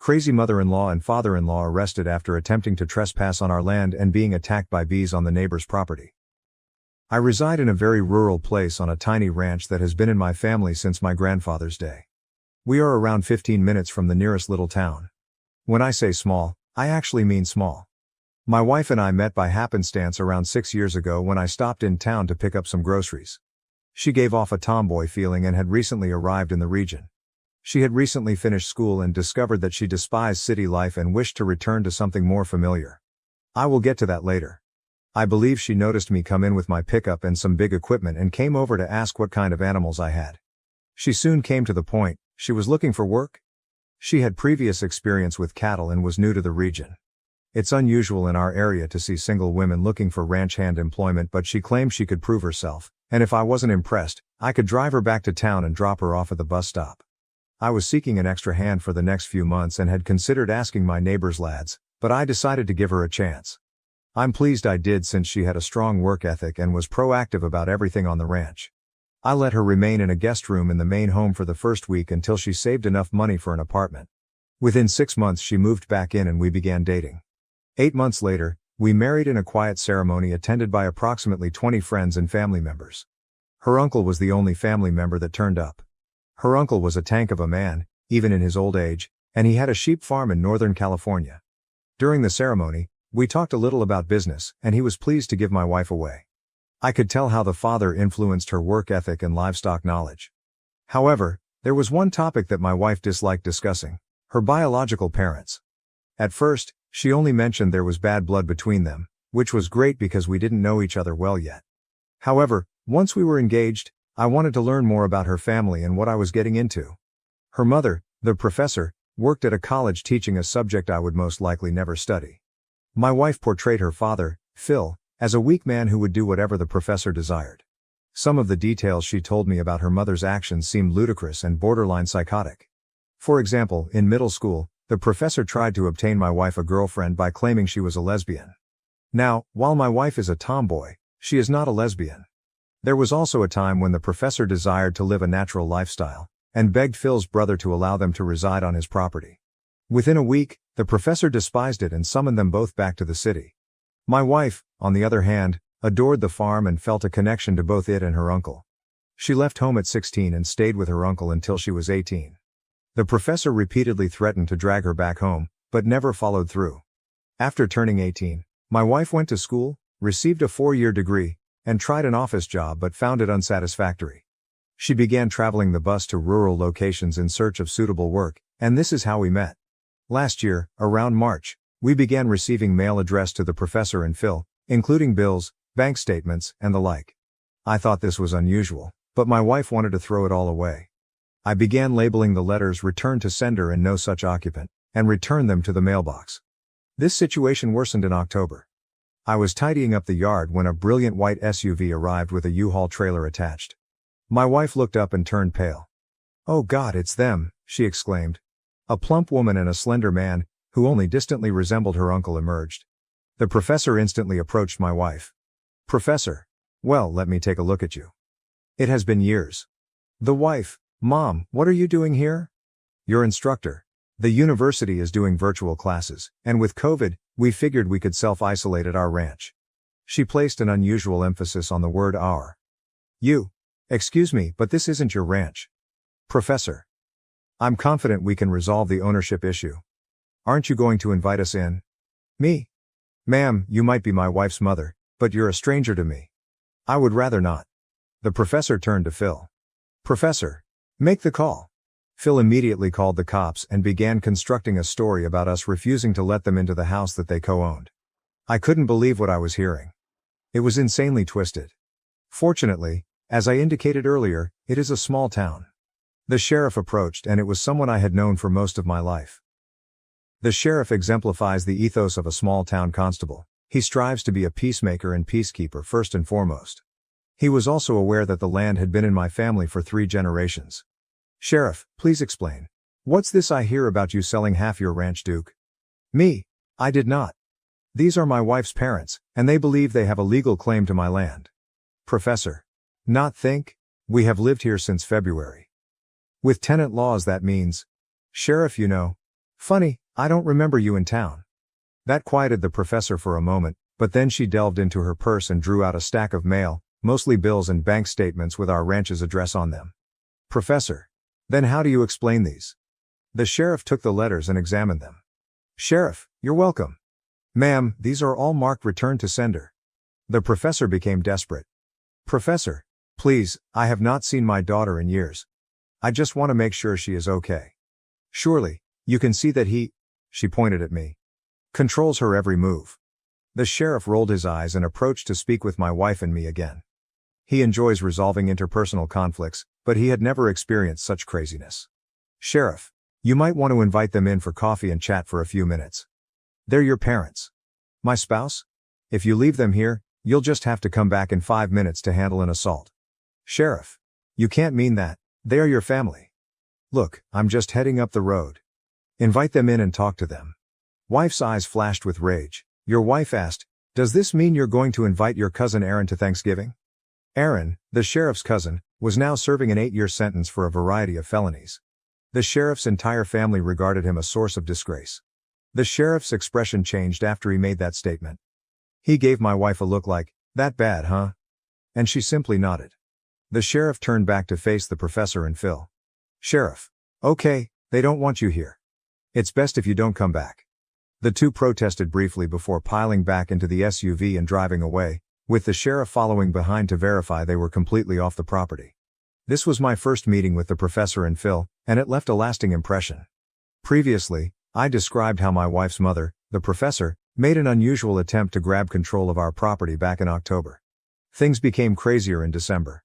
Crazy mother-in-law and father-in-law arrested after attempting to trespass on our land and being attacked by bees on the neighbor's property. I reside in a very rural place on a tiny ranch that has been in my family since my grandfather's day. We are around 15 minutes from the nearest little town. When I say small, I actually mean small. My wife and I met by happenstance around 6 years ago when I stopped in town to pick up some groceries. She gave off a tomboy feeling and had recently arrived in the region. She had recently finished school and discovered that she despised city life and wished to return to something more familiar. I will get to that later. I believe she noticed me come in with my pickup and some big equipment and came over to ask what kind of animals I had. She soon came to the point. She was looking for work. She had previous experience with cattle and was new to the region. It's unusual in our area to see single women looking for ranch hand employment, but she claimed she could prove herself, and if I wasn't impressed, I could drive her back to town and drop her off at the bus stop. I was seeking an extra hand for the next few months and had considered asking my neighbor's lads, but I decided to give her a chance. I'm pleased I did since she had a strong work ethic and was proactive about everything on the ranch. I let her remain in a guest room in the main home for the first week until she saved enough money for an apartment. Within 6 months she moved back in and we began dating. 8 months later, we married in a quiet ceremony attended by approximately 20 friends and family members. Her uncle was the only family member that turned up. Her uncle was a tank of a man, even in his old age, and he had a sheep farm in Northern California. During the ceremony, we talked a little about business, and he was pleased to give my wife away. I could tell how the father influenced her work ethic and livestock knowledge. However, there was one topic that my wife disliked discussing: her biological parents. At first, she only mentioned there was bad blood between them, which was great because we didn't know each other well yet. However, once we were engaged, I wanted to learn more about her family and what I was getting into. Her mother, the professor, worked at a college teaching a subject I would most likely never study. My wife portrayed her father, Phil, as a weak man who would do whatever the professor desired. Some of the details she told me about her mother's actions seemed ludicrous and borderline psychotic. For example, in middle school, the professor tried to obtain my wife a girlfriend by claiming she was a lesbian. Now, while my wife is a tomboy, she is not a lesbian. There was also a time when the professor desired to live a natural lifestyle, and begged Phil's brother to allow them to reside on his property. Within a week, the professor despised it and summoned them both back to the city. My wife, on the other hand, adored the farm and felt a connection to both it and her uncle. She left home at 16 and stayed with her uncle until she was 18. The professor repeatedly threatened to drag her back home, but never followed through. After turning 18, my wife went to school, received a 4-year degree, and tried an office job but found it unsatisfactory. She began traveling the bus to rural locations in search of suitable work, and this is how we met. Last year, around March, we began receiving mail addressed to the professor and Phil, including bills, bank statements, and the like. I thought this was unusual, but my wife wanted to throw it all away. I began labeling the letters returned to sender and no such occupant, and returned them to the mailbox. This situation worsened in October. I was tidying up the yard when a brilliant white SUV arrived with a U-Haul trailer attached. My wife looked up and turned pale. "Oh God, it's them," she exclaimed. A plump woman and a slender man, who only distantly resembled her uncle, emerged. The professor instantly approached my wife. "Professor. Well, let me take a look at you. It has been years." The wife: "Mom, what are you doing here?" "Your instructor. The university is doing virtual classes, and with COVID, we figured we could self-isolate at our ranch." She placed an unusual emphasis on the word our. "You. Excuse me, but this isn't your ranch." "Professor. I'm confident we can resolve the ownership issue. Aren't you going to invite us in?" "Me? Ma'am, you might be my wife's mother, but you're a stranger to me. I would rather not." The professor turned to Phil. "Professor. Make the call." Phil immediately called the cops and began constructing a story about us refusing to let them into the house that they co-owned. I couldn't believe what I was hearing. It was insanely twisted. Fortunately, as I indicated earlier, it is a small town. The sheriff approached, and it was someone I had known for most of my life. The sheriff exemplifies the ethos of a small-town constable. He strives to be a peacemaker and peacekeeper first and foremost. He was also aware that the land had been in my family for 3 generations. "Sheriff, please explain. What's this I hear about you selling half your ranch, Duke?" "Me? I did not. These are my wife's parents, and they believe they have a legal claim to my land." "Professor. Not think? We have lived here since February. With tenant laws that means..." "Sheriff, you know. Funny, I don't remember you in town. That quieted the professor for a moment, but then she delved into her purse and drew out a stack of mail, mostly bills and bank statements with our ranch's address on them. Professor. Then how do you explain these? The sheriff took the letters and examined them. Sheriff, you're welcome. Ma'am, these are all marked return to sender. The professor became desperate. Professor. Please, I have not seen my daughter in years. I just want to make sure she is okay. Surely, you can see that he, she pointed at me, controls her every move. The sheriff rolled his eyes and approached to speak with my wife and me again. He enjoys resolving interpersonal conflicts, but he had never experienced such craziness. Sheriff, you might want to invite them in for coffee and chat for a few minutes. They're your parents. My spouse? If you leave them here, you'll just have to come back in 5 minutes to handle an assault. Sheriff. You can't mean that. They are your family. Look, I'm just heading up the road. Invite them in and talk to them. Wife's eyes flashed with rage. Your wife asked, does this mean you're going to invite your cousin Aaron to Thanksgiving? Aaron, the sheriff's cousin, was now serving an 8-year sentence for a variety of felonies. The sheriff's entire family regarded him a source of disgrace. The sheriff's expression changed after he made that statement. He gave my wife a look like, that bad, huh? And she simply nodded. The sheriff turned back to face the professor and Phil. Sheriff. Okay, they don't want you here. It's best if you don't come back. The two protested briefly before piling back into the SUV and driving away, with the sheriff following behind to verify they were completely off the property. This was my first meeting with the professor and Phil, and it left a lasting impression. Previously, I described how my wife's mother, the professor, made an unusual attempt to grab control of our property back in October. Things became crazier in December.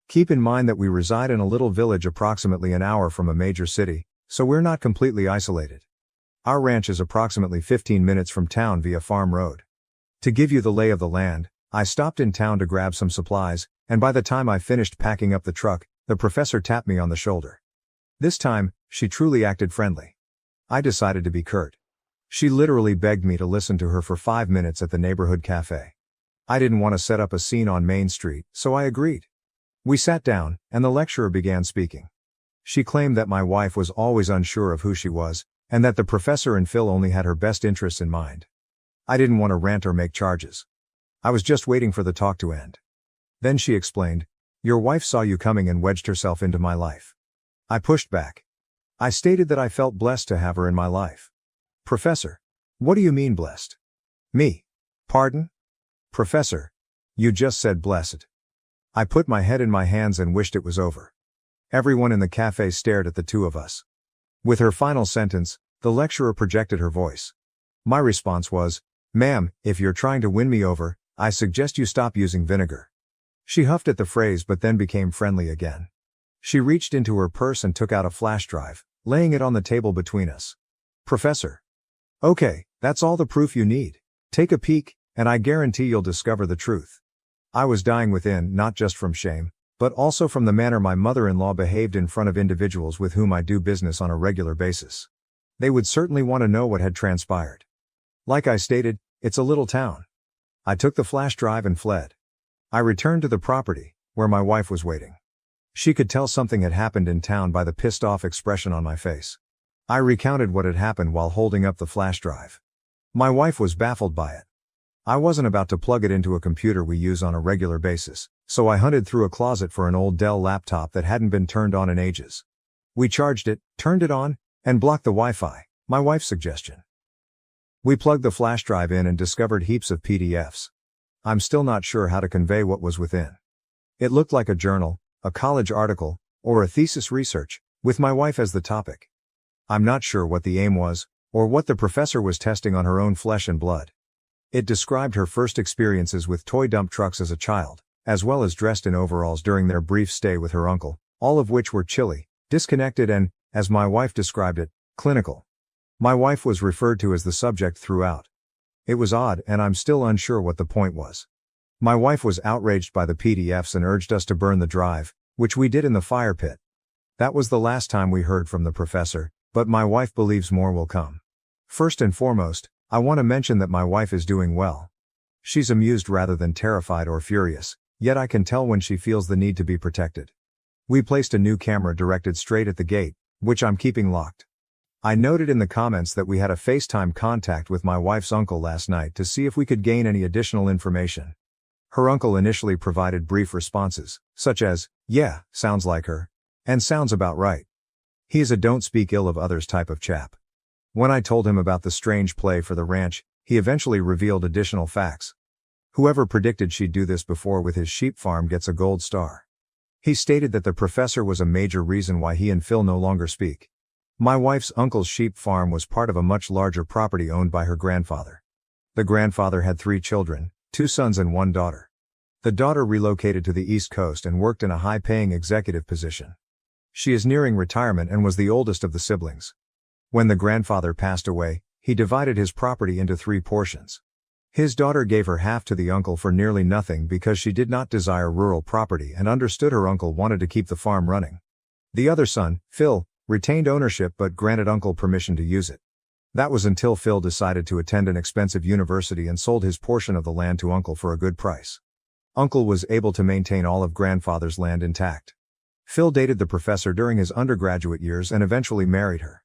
Keep in mind that we reside in a little village approximately an hour from a major city, so we're not completely isolated. Our ranch is approximately 15 minutes from town via farm road. To give you the lay of the land, I stopped in town to grab some supplies, and by the time I finished packing up the truck, the professor tapped me on the shoulder. This time, she truly acted friendly. I decided to be curt. She literally begged me to listen to her for 5 minutes at the neighborhood cafe. I didn't want to set up a scene on Main Street, so I agreed. We sat down, and the lecturer began speaking. She claimed that my wife was always unsure of who she was, and that the professor and Phil only had her best interests in mind. I didn't want to rant or make charges. I was just waiting for the talk to end. Then she explained, your wife saw you coming and wedged herself into my life. I pushed back. I stated that I felt blessed to have her in my life. Professor. What do you mean blessed? Me. Pardon? Professor. You just said blessed. I put my head in my hands and wished it was over. Everyone in the cafe stared at the two of us. With her final sentence, the lecturer projected her voice. My response was, ma'am, if you're trying to win me over, I suggest you stop using vinegar. She huffed at the phrase but then became friendly again. She reached into her purse and took out a flash drive, laying it on the table between us. Professor. Okay, that's all the proof you need. Take a peek, and I guarantee you'll discover the truth. I was dying within, not just from shame, but also from the manner my mother-in-law behaved in front of individuals with whom I do business on a regular basis. They would certainly want to know what had transpired. Like I stated, it's a little town. I took the flash drive and fled. I returned to the property, where my wife was waiting. She could tell something had happened in town by the pissed-off expression on my face. I recounted what had happened while holding up the flash drive. My wife was baffled by it. I wasn't about to plug it into a computer we use on a regular basis, so I hunted through a closet for an old Dell laptop that hadn't been turned on in ages. We charged it, turned it on, and blocked the Wi-Fi, my wife's suggestion. We plugged the flash drive in and discovered heaps of PDFs. I'm still not sure how to convey what was within. It looked like a journal, a college article, or a thesis research, with my wife as the topic. I'm not sure what the aim was, or what the professor was testing on her own flesh and blood. It described her first experiences with toy dump trucks as a child, as well as dressed in overalls during their brief stay with her uncle, all of which were chilly, disconnected and, as my wife described it, clinical. My wife was referred to as the subject throughout. It was odd and I'm still unsure what the point was. My wife was outraged by the PDFs and urged us to burn the drive, which we did in the fire pit. That was the last time we heard from the professor, but my wife believes more will come. First and foremost, I want to mention that my wife is doing well. She's amused rather than terrified or furious, yet I can tell when she feels the need to be protected. We placed a new camera directed straight at the gate, which I'm keeping locked. I noted in the comments that we had a FaceTime contact with my wife's uncle last night to see if we could gain any additional information. Her uncle initially provided brief responses, such as, "Yeah, sounds like her," and "sounds about right." He is a don't speak ill of others type of chap. When I told him about the strange play for the ranch, he eventually revealed additional facts. Whoever predicted she'd do this before with his sheep farm gets a gold star. He stated that the professor was a major reason why he and Phil no longer speak. My wife's uncle's sheep farm was part of a much larger property owned by her grandfather. The grandfather had 3 children, 2 sons and 1 daughter. The daughter relocated to the East Coast and worked in a high-paying executive position. She is nearing retirement and was the oldest of the siblings. When the grandfather passed away, he divided his property into 3 portions. His daughter gave her half to the uncle for nearly nothing because she did not desire rural property and understood her uncle wanted to keep the farm running. The other son, Phil, retained ownership but granted uncle permission to use it. That was until Phil decided to attend an expensive university and sold his portion of the land to uncle for a good price. Uncle was able to maintain all of grandfather's land intact. Phil dated the professor during his undergraduate years and eventually married her.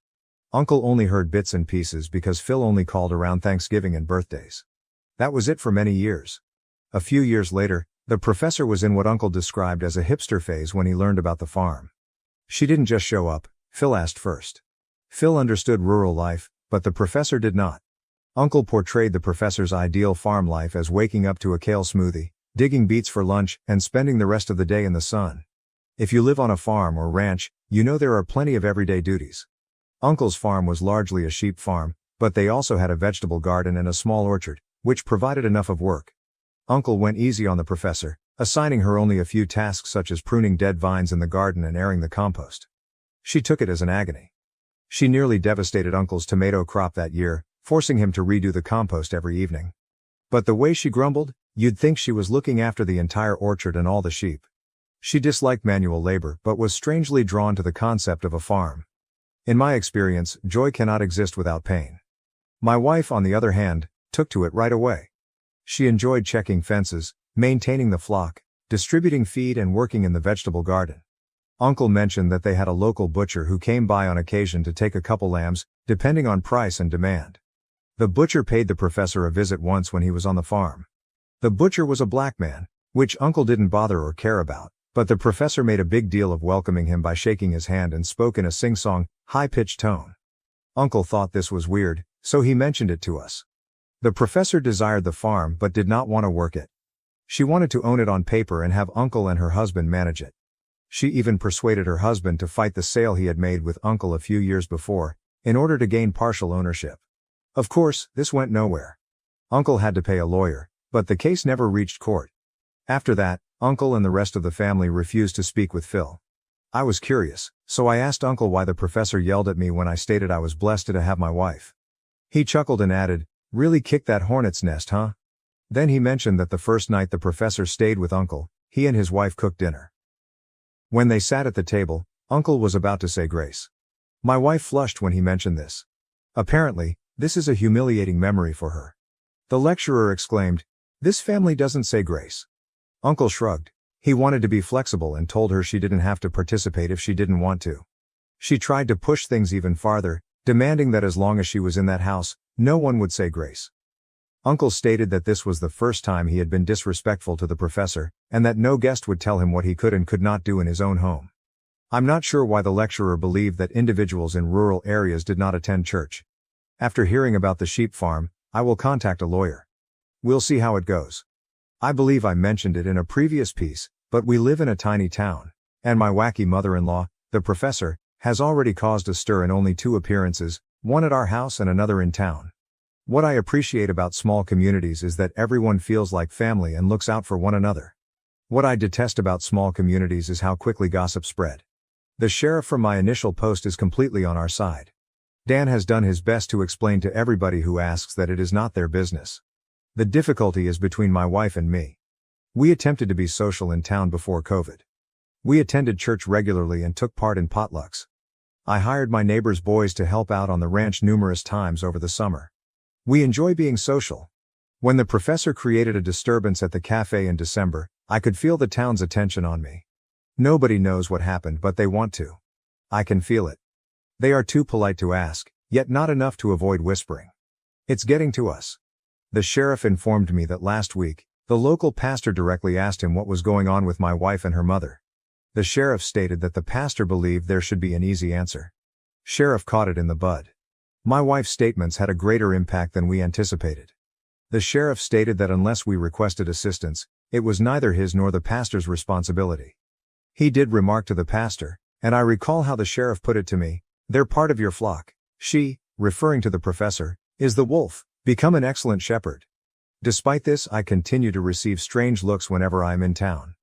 Uncle only heard bits and pieces because Phil only called around Thanksgiving and birthdays. That was it for many years. A few years later, the professor was in what uncle described as a hipster phase when he learned about the farm. She didn't just show up, Phil asked first. Phil understood rural life, but the professor did not. Uncle portrayed the professor's ideal farm life as waking up to a kale smoothie, digging beets for lunch, and spending the rest of the day in the sun. If you live on a farm or ranch, you know there are plenty of everyday duties. Uncle's farm was largely a sheep farm, but they also had a vegetable garden and a small orchard, which provided enough of work. Uncle went easy on the professor, assigning her only a few tasks such as pruning dead vines in the garden and airing the compost. She took it as an agony. She nearly devastated Uncle's tomato crop that year, forcing him to redo the compost every evening. But the way she grumbled, you'd think she was looking after the entire orchard and all the sheep. She disliked manual labor but was strangely drawn to the concept of a farm. In my experience, joy cannot exist without pain. My wife, on the other hand, took to it right away. She enjoyed checking fences, maintaining the flock, distributing feed and working in the vegetable garden. Uncle mentioned that they had a local butcher who came by on occasion to take a couple lambs, depending on price and demand. The butcher paid the professor a visit once when he was on the farm. The butcher was a black man, which Uncle didn't bother or care about, but the professor made a big deal of welcoming him by shaking his hand and spoke in a sing-song, high-pitched tone. Uncle thought this was weird, so he mentioned it to us. The professor desired the farm but did not want to work it. She wanted to own it on paper and have Uncle and her husband manage it. She even persuaded her husband to fight the sale he had made with Uncle a few years before, in order to gain partial ownership. Of course, this went nowhere. Uncle had to pay a lawyer, but the case never reached court. After that, Uncle and the rest of the family refused to speak with Phil. I was curious, so I asked Uncle why the professor yelled at me when I stated I was blessed to have my wife. He chuckled and added, "Really kicked that hornet's nest, huh?" Then he mentioned that the first night the professor stayed with Uncle, he and his wife cooked dinner. When they sat at the table, Uncle was about to say grace. My wife flushed when he mentioned this. Apparently, this is a humiliating memory for her. The lecturer exclaimed, "This family doesn't say grace." Uncle shrugged. He wanted to be flexible and told her she didn't have to participate if she didn't want to. She tried to push things even farther, demanding that as long as she was in that house, no one would say grace. Uncle stated that this was the first time he had been disrespectful to the professor, and that no guest would tell him what he could and could not do in his own home. I'm not sure why the lecturer believed that individuals in rural areas did not attend church. After hearing about the sheep farm, I will contact a lawyer. We'll see how it goes. I believe I mentioned it in a previous piece, but we live in a tiny town, and my wacky mother-in-law, the professor, has already caused a stir in only 2 appearances, one at our house and another in town. What I appreciate about small communities is that everyone feels like family and looks out for one another. What I detest about small communities is how quickly gossip spread. The sheriff from my initial post is completely on our side. Dan has done his best to explain to everybody who asks that it is not their business. The difficulty is between my wife and me. We attempted to be social in town before COVID. We attended church regularly and took part in potlucks. I hired my neighbor's boys to help out on the ranch numerous times over the summer. We enjoy being social. When the professor created a disturbance at the cafe in December, I could feel the town's attention on me. Nobody knows what happened but they want to. I can feel it. They are too polite to ask, yet not enough to avoid whispering. It's getting to us. The sheriff informed me that last week, the local pastor directly asked him what was going on with my wife and her mother. The sheriff stated that the pastor believed there should be an easy answer. Sheriff caught it in the bud. My wife's statements had a greater impact than we anticipated. The sheriff stated that unless we requested assistance, it was neither his nor the pastor's responsibility. He did remark to the pastor, and I recall how the sheriff put it to me, "They're part of your flock. She," referring to the professor, "is the wolf. Become an excellent shepherd." Despite this, I continue to receive strange looks whenever I am in town.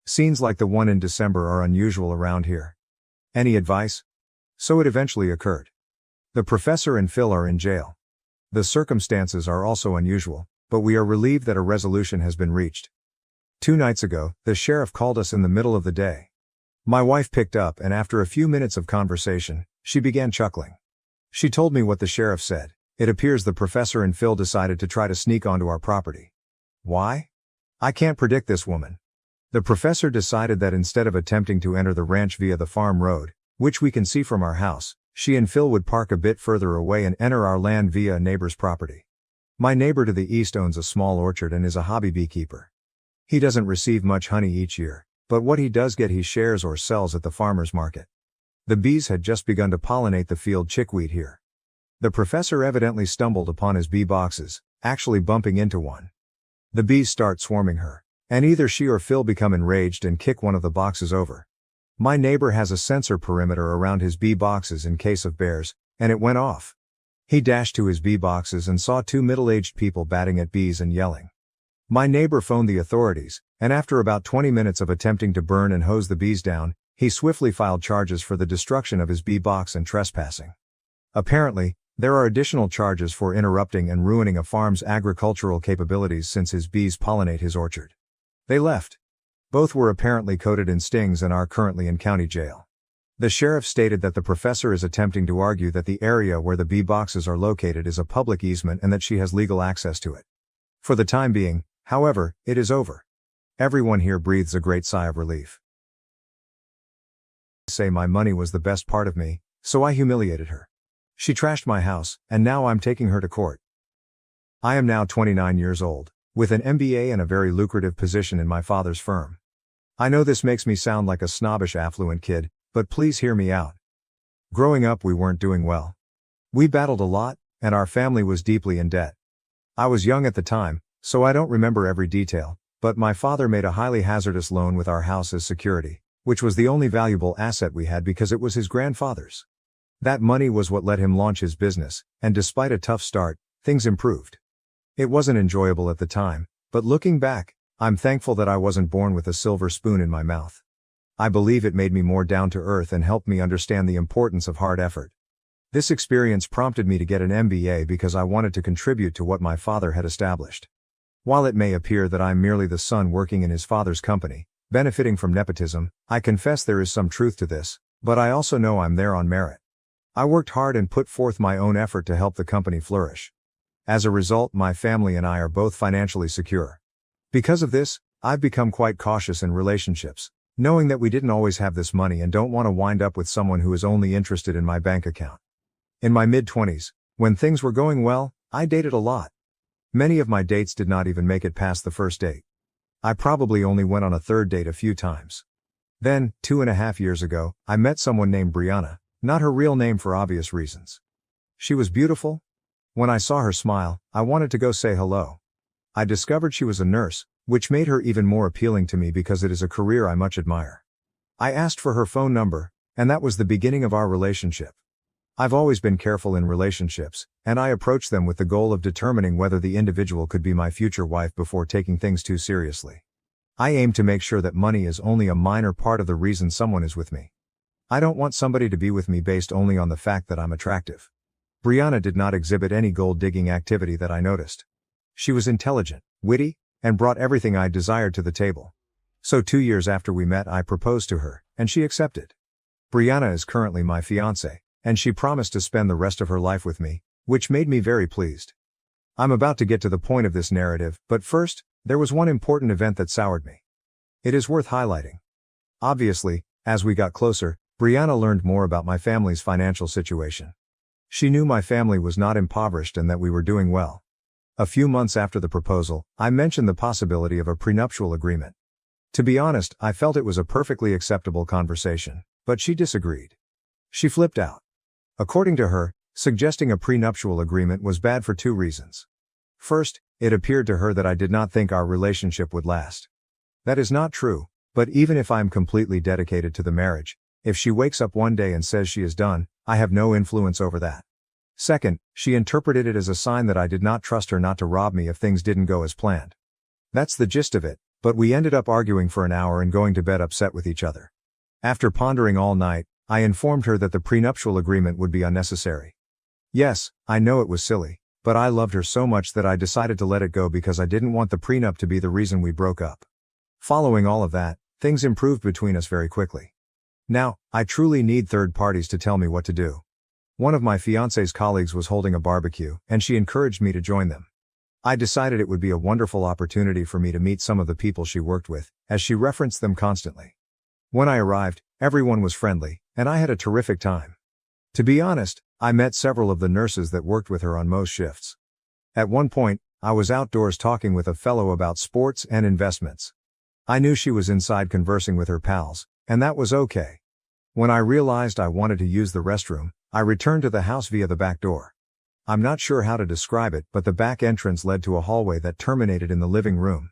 Scenes like the one in December are unusual around here. Any advice? So it eventually occurred. The professor and Phil are in jail. The circumstances are also unusual, but we are relieved that a resolution has been reached. 2 nights ago, the sheriff called us in the middle of the day. My wife picked up, and after a few minutes of conversation, she began chuckling. She told me what the sheriff said. It appears the professor and Phil decided to try to sneak onto our property. Why? I can't predict this woman. The professor decided that instead of attempting to enter the ranch via the farm road, which we can see from our house, she and Phil would park a bit further away and enter our land via a neighbor's property. My neighbor to the east owns a small orchard and is a hobby beekeeper. He doesn't receive much honey each year, but what he does get he shares or sells at the farmer's market. The bees had just begun to pollinate the field chickweed here. The professor evidently stumbled upon his bee boxes, actually bumping into one. The bees start swarming her, and either she or Phil become enraged and kick one of the boxes over. My neighbor has a sensor perimeter around his bee boxes in case of bears, and it went off. He dashed to his bee boxes and saw 2 middle-aged people batting at bees and yelling. My neighbor phoned the authorities, and after about 20 minutes of attempting to burn and hose the bees down, he swiftly filed charges for the destruction of his bee box and trespassing. Apparently, there are additional charges for interrupting and ruining a farm's agricultural capabilities since his bees pollinate his orchard. They left. Both were apparently coated in stings and are currently in county jail. The sheriff stated that the professor is attempting to argue that the area where the bee boxes are located is a public easement and that she has legal access to it. For the time being, however, it is over. Everyone here breathes a great sigh of relief. Say my money was the best part of me, so I humiliated her. She trashed my house, and now I'm taking her to court. I am now 29 years old, with an MBA and a very lucrative position in my father's firm. I know this makes me sound like a snobbish affluent kid, but please hear me out. Growing up we weren't doing well. We battled a lot, and our family was deeply in debt. I was young at the time, so I don't remember every detail, but my father made a highly hazardous loan with our house as security, which was the only valuable asset we had because it was his grandfather's. That money was what let him launch his business, and despite a tough start, things improved. It wasn't enjoyable at the time, but looking back, I'm thankful that I wasn't born with a silver spoon in my mouth. I believe it made me more down to earth and helped me understand the importance of hard effort. This experience prompted me to get an MBA because I wanted to contribute to what my father had established. While it may appear that I'm merely the son working in his father's company, benefiting from nepotism, I confess there is some truth to this, but I also know I'm there on merit. I worked hard and put forth my own effort to help the company flourish. As a result, my family and I are both financially secure. Because of this, I've become quite cautious in relationships, knowing that we didn't always have this money and don't want to wind up with someone who is only interested in my bank account. In my mid-20s, when things were going well, I dated a lot. Many of my dates did not even make it past the first date. I probably only went on a third date a few times. Then, 2.5 years ago, I met someone named Brianna, not her real name for obvious reasons. She was beautiful. When I saw her smile, I wanted to go say hello. I discovered she was a nurse, which made her even more appealing to me because it is a career I much admire. I asked for her phone number, and that was the beginning of our relationship. I've always been careful in relationships, and I approached them with the goal of determining whether the individual could be my future wife before taking things too seriously. I aim to make sure that money is only a minor part of the reason someone is with me. I don't want somebody to be with me based only on the fact that I'm attractive. Brianna did not exhibit any gold-digging activity that I noticed. She was intelligent, witty, and brought everything I desired to the table. So 2 years after we met I proposed to her, and she accepted. Brianna is currently my fiancée, and she promised to spend the rest of her life with me, which made me very pleased. I'm about to get to the point of this narrative, but first, there was one important event that soured me. It is worth highlighting. Obviously, as we got closer, Brianna learned more about my family's financial situation. She knew my family was not impoverished and that we were doing well. A few months after the proposal, I mentioned the possibility of a prenuptial agreement. To be honest, I felt it was a perfectly acceptable conversation, but she disagreed. She flipped out. According to her, suggesting a prenuptial agreement was bad for two reasons. First, it appeared to her that I did not think our relationship would last. That is not true, but even if I am completely dedicated to the marriage, if she wakes up one day and says she is done, I have no influence over that. Second, she interpreted it as a sign that I did not trust her not to rob me if things didn't go as planned. That's the gist of it, but we ended up arguing for an hour and going to bed upset with each other. After pondering all night, I informed her that the prenuptial agreement would be unnecessary. Yes, I know it was silly, but I loved her so much that I decided to let it go because I didn't want the prenup to be the reason we broke up. Following all of that, things improved between us very quickly. Now, I truly need third parties to tell me what to do. One of my fiance's colleagues was holding a barbecue, and she encouraged me to join them. I decided it would be a wonderful opportunity for me to meet some of the people she worked with, as she referenced them constantly. When I arrived, everyone was friendly, and I had a terrific time. To be honest, I met several of the nurses that worked with her on most shifts. At one point, I was outdoors talking with a fellow about sports and investments. I knew she was inside conversing with her pals, and that was okay. When I realized I wanted to use the restroom, I returned to the house via the back door. I'm not sure how to describe it, but the back entrance led to a hallway that terminated in the living room.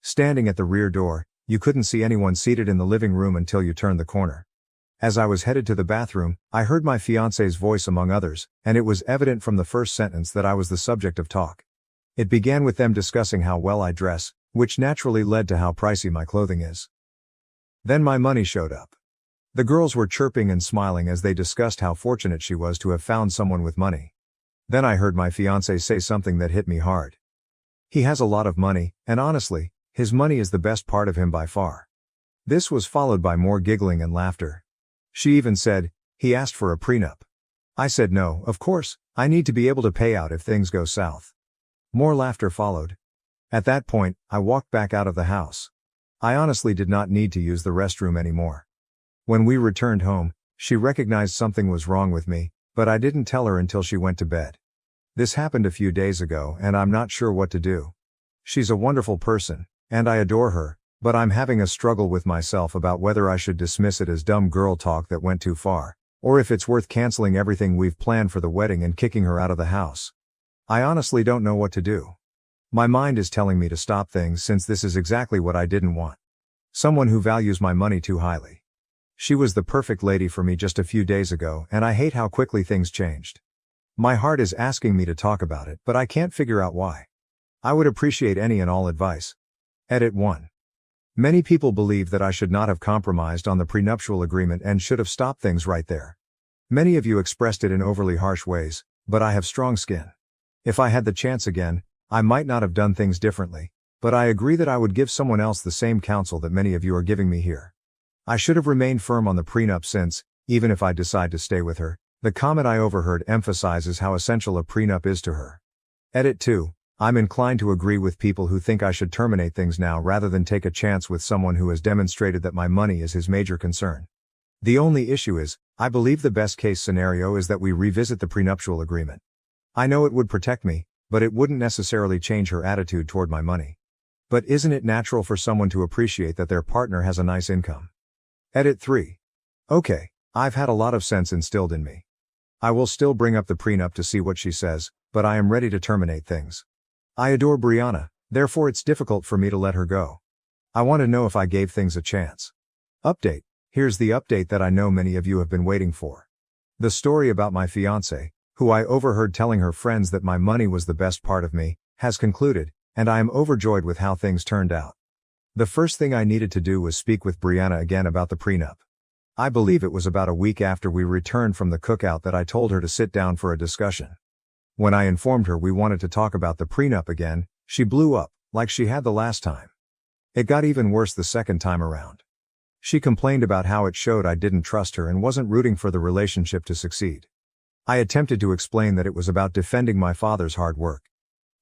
Standing at the rear door, you couldn't see anyone seated in the living room until you turned the corner. As I was headed to the bathroom, I heard my fiance's voice among others, and it was evident from the first sentence that I was the subject of talk. It began with them discussing how well I dress, which naturally led to how pricey my clothing is. Then my money showed up. The girls were chirping and smiling as they discussed how fortunate she was to have found someone with money. Then I heard my fiancé say something that hit me hard. He has a lot of money, and honestly, his money is the best part of him by far. This was followed by more giggling and laughter. She even said, he asked for a prenup. I said no, of course, I need to be able to pay out if things go south. More laughter followed. At that point, I walked back out of the house. I honestly did not need to use the restroom anymore. When we returned home, she recognized something was wrong with me, but I didn't tell her until she went to bed. This happened a few days ago and I'm not sure what to do. She's a wonderful person, and I adore her, but I'm having a struggle with myself about whether I should dismiss it as dumb girl talk that went too far, or if it's worth canceling everything we've planned for the wedding and kicking her out of the house. I honestly don't know what to do. My mind is telling me to stop things since this is exactly what I didn't want. Someone who values my money too highly. She was the perfect lady for me just a few days ago, and I hate how quickly things changed. My heart is asking me to talk about it, but I can't figure out why. I would appreciate any and all advice. Edit 1. Many people believe that I should not have compromised on the prenuptial agreement and should have stopped things right there. Many of you expressed it in overly harsh ways, but I have strong skin. If I had the chance again, I might not have done things differently, but I agree that I would give someone else the same counsel that many of you are giving me here. I should have remained firm on the prenup since, even if I decide to stay with her, the comment I overheard emphasizes how essential a prenup is to her. Edit 2. I'm inclined to agree with people who think I should terminate things now rather than take a chance with someone who has demonstrated that my money is his major concern. The only issue is, I believe the best case scenario is that we revisit the prenuptial agreement. I know it would protect me, but it wouldn't necessarily change her attitude toward my money. But isn't it natural for someone to appreciate that their partner has a nice income? Edit 3. Okay, I've had a lot of sense instilled in me. I will still bring up the prenup to see what she says, but I am ready to terminate things. I adore Brianna, therefore it's difficult for me to let her go. I want to know if I gave things a chance. Update. Here's the update that I know many of you have been waiting for. The story about my fiancé, who I overheard telling her friends that my money was the best part of me, has concluded, and I am overjoyed with how things turned out. The first thing I needed to do was speak with Brianna again about the prenup. I believe it was about a week after we returned from the cookout that I told her to sit down for a discussion. When I informed her we wanted to talk about the prenup again, she blew up, like she had the last time. It got even worse the second time around. She complained about how it showed I didn't trust her and wasn't rooting for the relationship to succeed. I attempted to explain that it was about defending my father's hard work.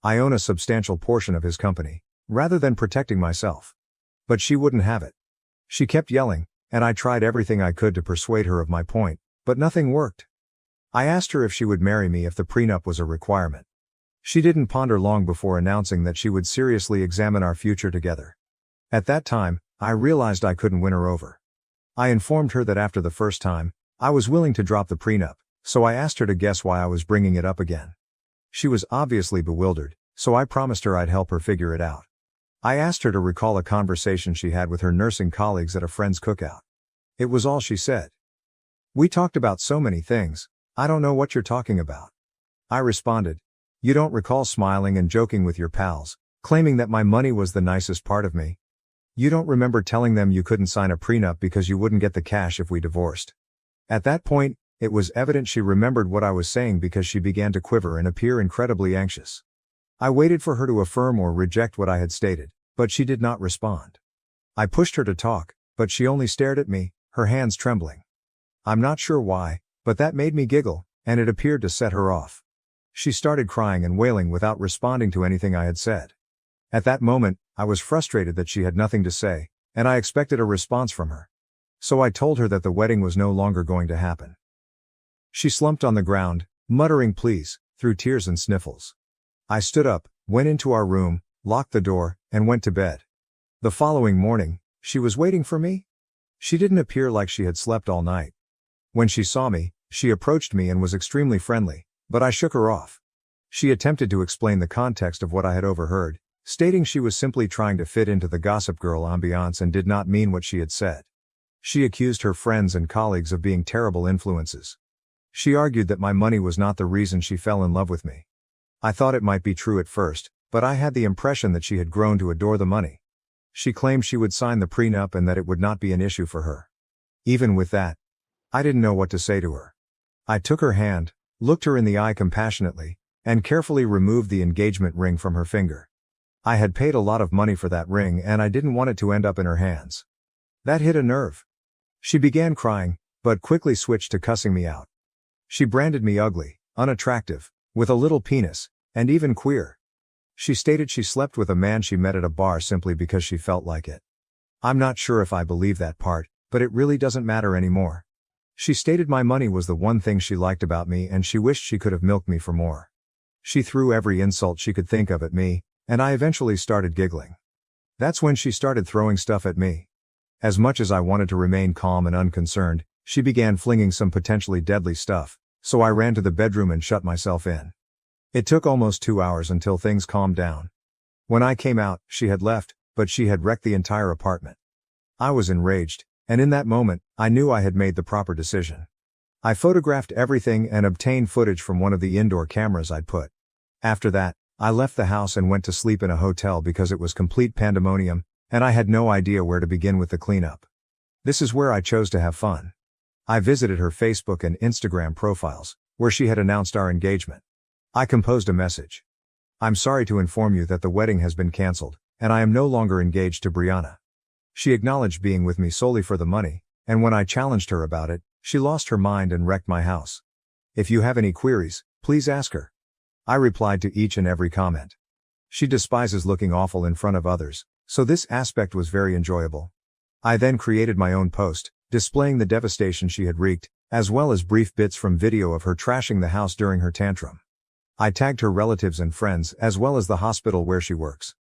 I own a substantial portion of his company, rather than protecting myself. But she wouldn't have it. She kept yelling, and I tried everything I could to persuade her of my point, but nothing worked. I asked her if she would marry me if the prenup was a requirement. She didn't ponder long before announcing that she would seriously examine our future together. At that time, I realized I couldn't win her over. I informed her that after the first time, I was willing to drop the prenup, so I asked her to guess why I was bringing it up again. She was obviously bewildered, so I promised her I'd help her figure it out. I asked her to recall a conversation she had with her nursing colleagues at a friend's cookout. It was all she said. "We talked about so many things, I don't know what you're talking about." I responded, "You don't recall smiling and joking with your pals, claiming that my money was the nicest part of me? You don't remember telling them you couldn't sign a prenup because you wouldn't get the cash if we divorced?" At that point, it was evident she remembered what I was saying because she began to quiver and appear incredibly anxious. I waited for her to affirm or reject what I had stated, but she did not respond. I pushed her to talk, but she only stared at me, her hands trembling. I'm not sure why, but that made me giggle, and it appeared to set her off. She started crying and wailing without responding to anything I had said. At that moment, I was frustrated that she had nothing to say, and I expected a response from her. So I told her that the wedding was no longer going to happen. She slumped on the ground, muttering please, through tears and sniffles. I stood up, went into our room, locked the door, and went to bed. The following morning, she was waiting for me. She didn't appear like she had slept all night. When she saw me, she approached me and was extremely friendly, but I shook her off. She attempted to explain the context of what I had overheard, stating she was simply trying to fit into the Gossip Girl ambiance and did not mean what she had said. She accused her friends and colleagues of being terrible influences. She argued that my money was not the reason she fell in love with me. I thought it might be true at first, but I had the impression that she had grown to adore the money. She claimed she would sign the prenup and that it would not be an issue for her. Even with that, I didn't know what to say to her. I took her hand, looked her in the eye compassionately, and carefully removed the engagement ring from her finger. I had paid a lot of money for that ring and I didn't want it to end up in her hands. That hit a nerve. She began crying, but quickly switched to cussing me out. She branded me ugly, unattractive, with a little penis, and even queer. She stated she slept with a man she met at a bar simply because she felt like it. I'm not sure if I believe that part, but it really doesn't matter anymore. She stated my money was the one thing she liked about me and she wished she could have milked me for more. She threw every insult she could think of at me, and I eventually started giggling. That's when she started throwing stuff at me. As much as I wanted to remain calm and unconcerned, she began flinging some potentially deadly stuff, so I ran to the bedroom and shut myself in. It took almost 2 hours until things calmed down. When I came out, she had left, but she had wrecked the entire apartment. I was enraged, and in that moment, I knew I had made the proper decision. I photographed everything and obtained footage from one of the indoor cameras I'd put. After that, I left the house and went to sleep in a hotel because it was complete pandemonium, and I had no idea where to begin with the cleanup. This is where I chose to have fun. I visited her Facebook and Instagram profiles, where she had announced our engagement. I composed a message. "I'm sorry to inform you that the wedding has been cancelled, and I am no longer engaged to Brianna." She acknowledged being with me solely for the money, and when I challenged her about it, she lost her mind and wrecked my house. "If you have any queries, please ask her." I replied to each and every comment. She despises looking awful in front of others, so this aspect was very enjoyable. I then created my own post, displaying the devastation she had wreaked, as well as brief bits from video of her trashing the house during her tantrum. I tagged her relatives and friends as well as the hospital where she works.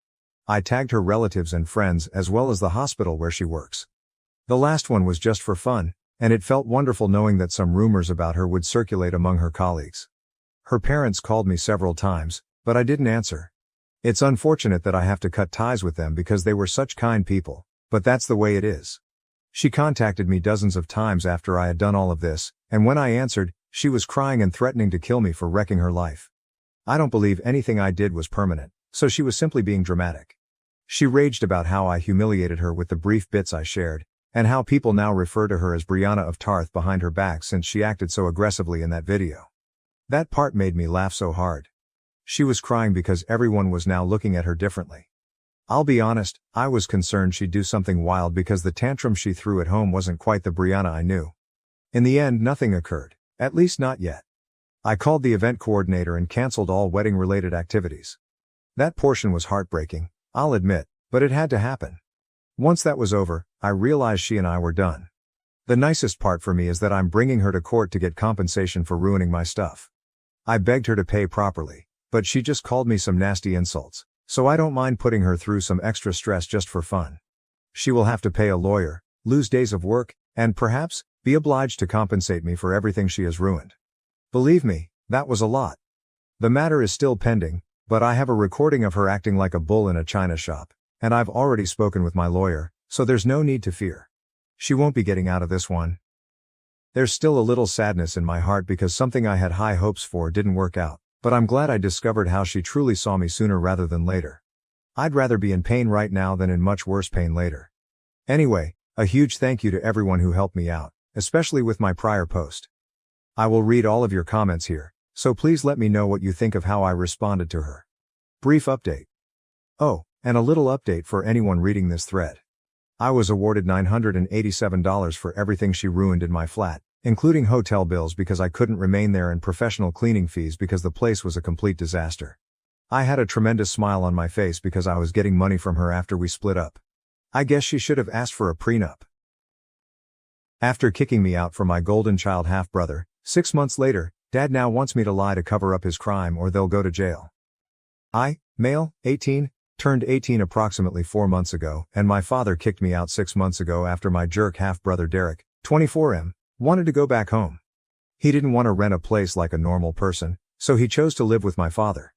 The last one was just for fun, and it felt wonderful knowing that some rumors about her would circulate among her colleagues. Her parents called me several times, but I didn't answer. It's unfortunate that I have to cut ties with them because they were such kind people, but that's the way it is. She contacted me dozens of times after I had done all of this, and when I answered, she was crying and threatening to kill me for wrecking her life. I don't believe anything I did was permanent, so she was simply being dramatic. She raged about how I humiliated her with the brief bits I shared, and how people now refer to her as Brianna of Tarth behind her back since she acted so aggressively in that video. That part made me laugh so hard. She was crying because everyone was now looking at her differently. I'll be honest, I was concerned she'd do something wild because the tantrum she threw at home wasn't quite the Brianna I knew. In the end, nothing occurred, at least not yet. I called the event coordinator and canceled all wedding-related activities. That portion was heartbreaking, I'll admit, but it had to happen. Once that was over, I realized she and I were done. The nicest part for me is that I'm bringing her to court to get compensation for ruining my stuff. I begged her to pay properly, but she just called me some nasty insults, so I don't mind putting her through some extra stress just for fun. She will have to pay a lawyer, lose days of work, and perhaps, be obliged to compensate me for everything she has ruined. Believe me, that was a lot. The matter is still pending, but I have a recording of her acting like a bull in a china shop, and I've already spoken with my lawyer, so there's no need to fear. She won't be getting out of this one. There's still a little sadness in my heart because something I had high hopes for didn't work out, but I'm glad I discovered how she truly saw me sooner rather than later. I'd rather be in pain right now than in much worse pain later. Anyway, a huge thank you to everyone who helped me out, especially with my prior post. I will read all of your comments here, so please let me know what you think of how I responded to her. Brief update. Oh, and a little update for anyone reading this thread. I was awarded $987 for everything she ruined in my flat, including hotel bills because I couldn't remain there and professional cleaning fees because the place was a complete disaster. I had a tremendous smile on my face because I was getting money from her after we split up. I guess she should have asked for a prenup. After kicking me out for my golden child half-brother, 6 months later, Dad now wants me to lie to cover up his crime or they'll go to jail. I, male, 18, turned 18 approximately 4 months ago, and my father kicked me out 6 months ago after my jerk half-brother Derek, 24M, wanted to go back home. He didn't want to rent a place like a normal person, so he chose to live with my father.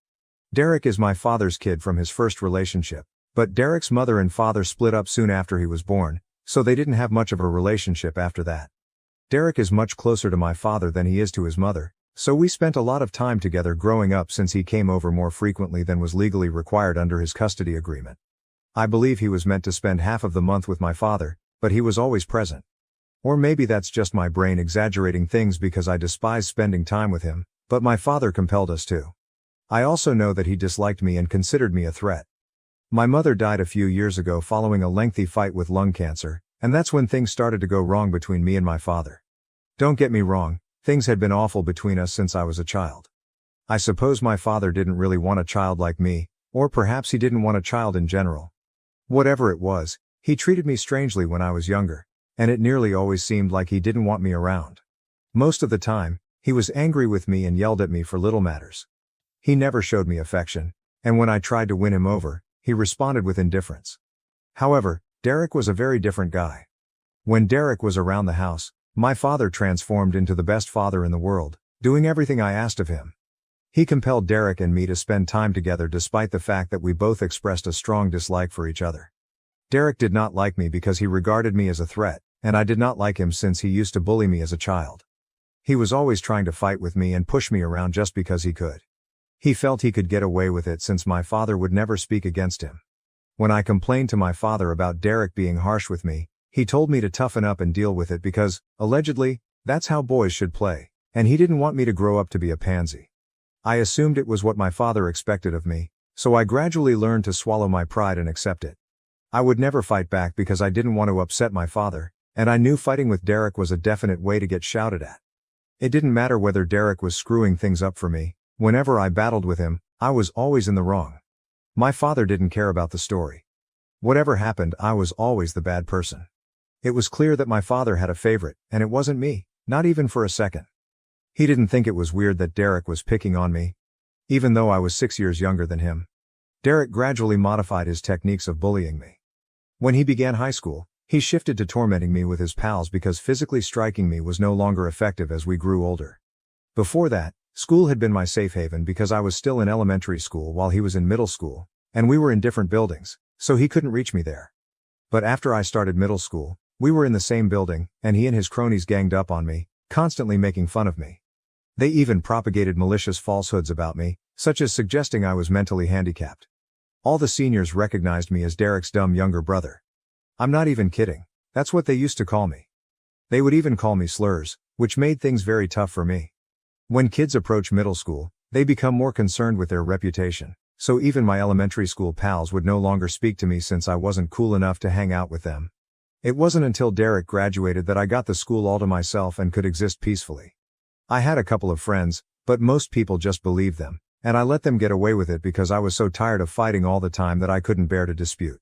Derek is my father's kid from his first relationship, but Derek's mother and father split up soon after he was born, so they didn't have much of a relationship after that. Derek is much closer to my father than he is to his mother, so we spent a lot of time together growing up since he came over more frequently than was legally required under his custody agreement. I believe he was meant to spend half of the month with my father, but he was always present. Or maybe that's just my brain exaggerating things because I despise spending time with him, but my father compelled us to. I also know that he disliked me and considered me a threat. My mother died a few years ago following a lengthy fight with lung cancer, and that's when things started to go wrong between me and my father. Don't get me wrong, things had been awful between us since I was a child. I suppose my father didn't really want a child like me, or perhaps he didn't want a child in general. Whatever it was, he treated me strangely when I was younger, and it nearly always seemed like he didn't want me around. Most of the time, he was angry with me and yelled at me for little matters. He never showed me affection, and when I tried to win him over, he responded with indifference. However, Derek was a very different guy. When Derek was around the house, my father transformed into the best father in the world, doing everything I asked of him. He compelled Derek and me to spend time together despite the fact that we both expressed a strong dislike for each other. Derek did not like me because he regarded me as a threat, and I did not like him since he used to bully me as a child. He was always trying to fight with me and push me around just because he could. He felt he could get away with it since my father would never speak against him. When I complained to my father about Derek being harsh with me, he told me to toughen up and deal with it because, allegedly, that's how boys should play, and he didn't want me to grow up to be a pansy. I assumed it was what my father expected of me, so I gradually learned to swallow my pride and accept it. I would never fight back because I didn't want to upset my father, and I knew fighting with Derek was a definite way to get shouted at. It didn't matter whether Derek was screwing things up for me. Whenever I battled with him, I was always in the wrong. My father didn't care about the story. Whatever happened, I was always the bad person. It was clear that my father had a favorite, and it wasn't me, not even for a second. He didn't think it was weird that Derek was picking on me, even though I was 6 years younger than him. Derek gradually modified his techniques of bullying me. When he began high school, he shifted to tormenting me with his pals because physically striking me was no longer effective as we grew older. Before that, school had been my safe haven because I was still in elementary school while he was in middle school, and we were in different buildings, so he couldn't reach me there. But after I started middle school, we were in the same building, and he and his cronies ganged up on me, constantly making fun of me. They even propagated malicious falsehoods about me, such as suggesting I was mentally handicapped. All the seniors recognized me as Derek's dumb younger brother. I'm not even kidding, that's what they used to call me. They would even call me slurs, which made things very tough for me. When kids approach middle school, they become more concerned with their reputation, so even my elementary school pals would no longer speak to me since I wasn't cool enough to hang out with them. It wasn't until Derek graduated that I got the school all to myself and could exist peacefully. I had a couple of friends, but most people just believed them, and I let them get away with it because I was so tired of fighting all the time that I couldn't bear to dispute.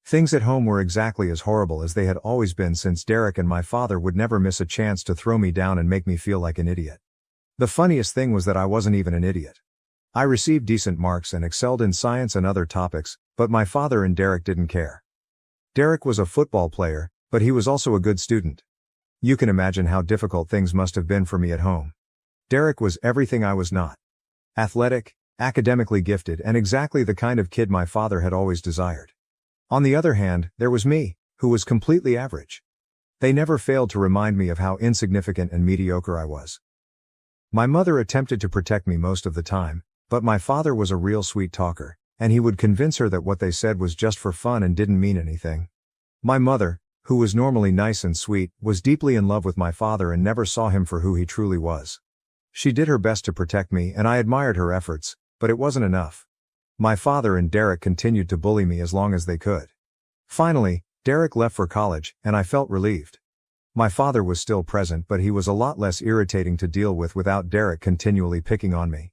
Things at home were exactly as horrible as they had always been, since Derek and my father would never miss a chance to throw me down and make me feel like an idiot. The funniest thing was that I wasn't even an idiot. I received decent marks and excelled in science and other topics, but my father and Derek didn't care. Derek was a football player, but he was also a good student. You can imagine how difficult things must have been for me at home. Derek was everything I was not. Athletic, academically gifted, and exactly the kind of kid my father had always desired. On the other hand, there was me, who was completely average. They never failed to remind me of how insignificant and mediocre I was. My mother attempted to protect me most of the time, but my father was a real sweet talker, and he would convince her that what they said was just for fun and didn't mean anything. My mother, who was normally nice and sweet, was deeply in love with my father and never saw him for who he truly was. She did her best to protect me, and I admired her efforts, but it wasn't enough. My father and Derek continued to bully me as long as they could. Finally, Derek left for college, and I felt relieved. My father was still present, but he was a lot less irritating to deal with without Derek continually picking on me.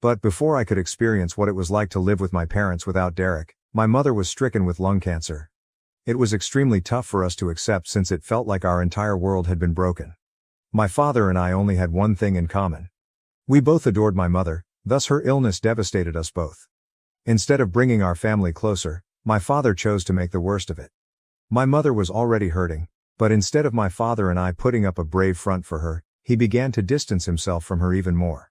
But before I could experience what it was like to live with my parents without Derek, my mother was stricken with lung cancer. It was extremely tough for us to accept, since it felt like our entire world had been broken. My father and I only had one thing in common. We both adored my mother, thus her illness devastated us both. Instead of bringing our family closer, my father chose to make the worst of it. My mother was already hurting, but instead of my father and I putting up a brave front for her, he began to distance himself from her even more.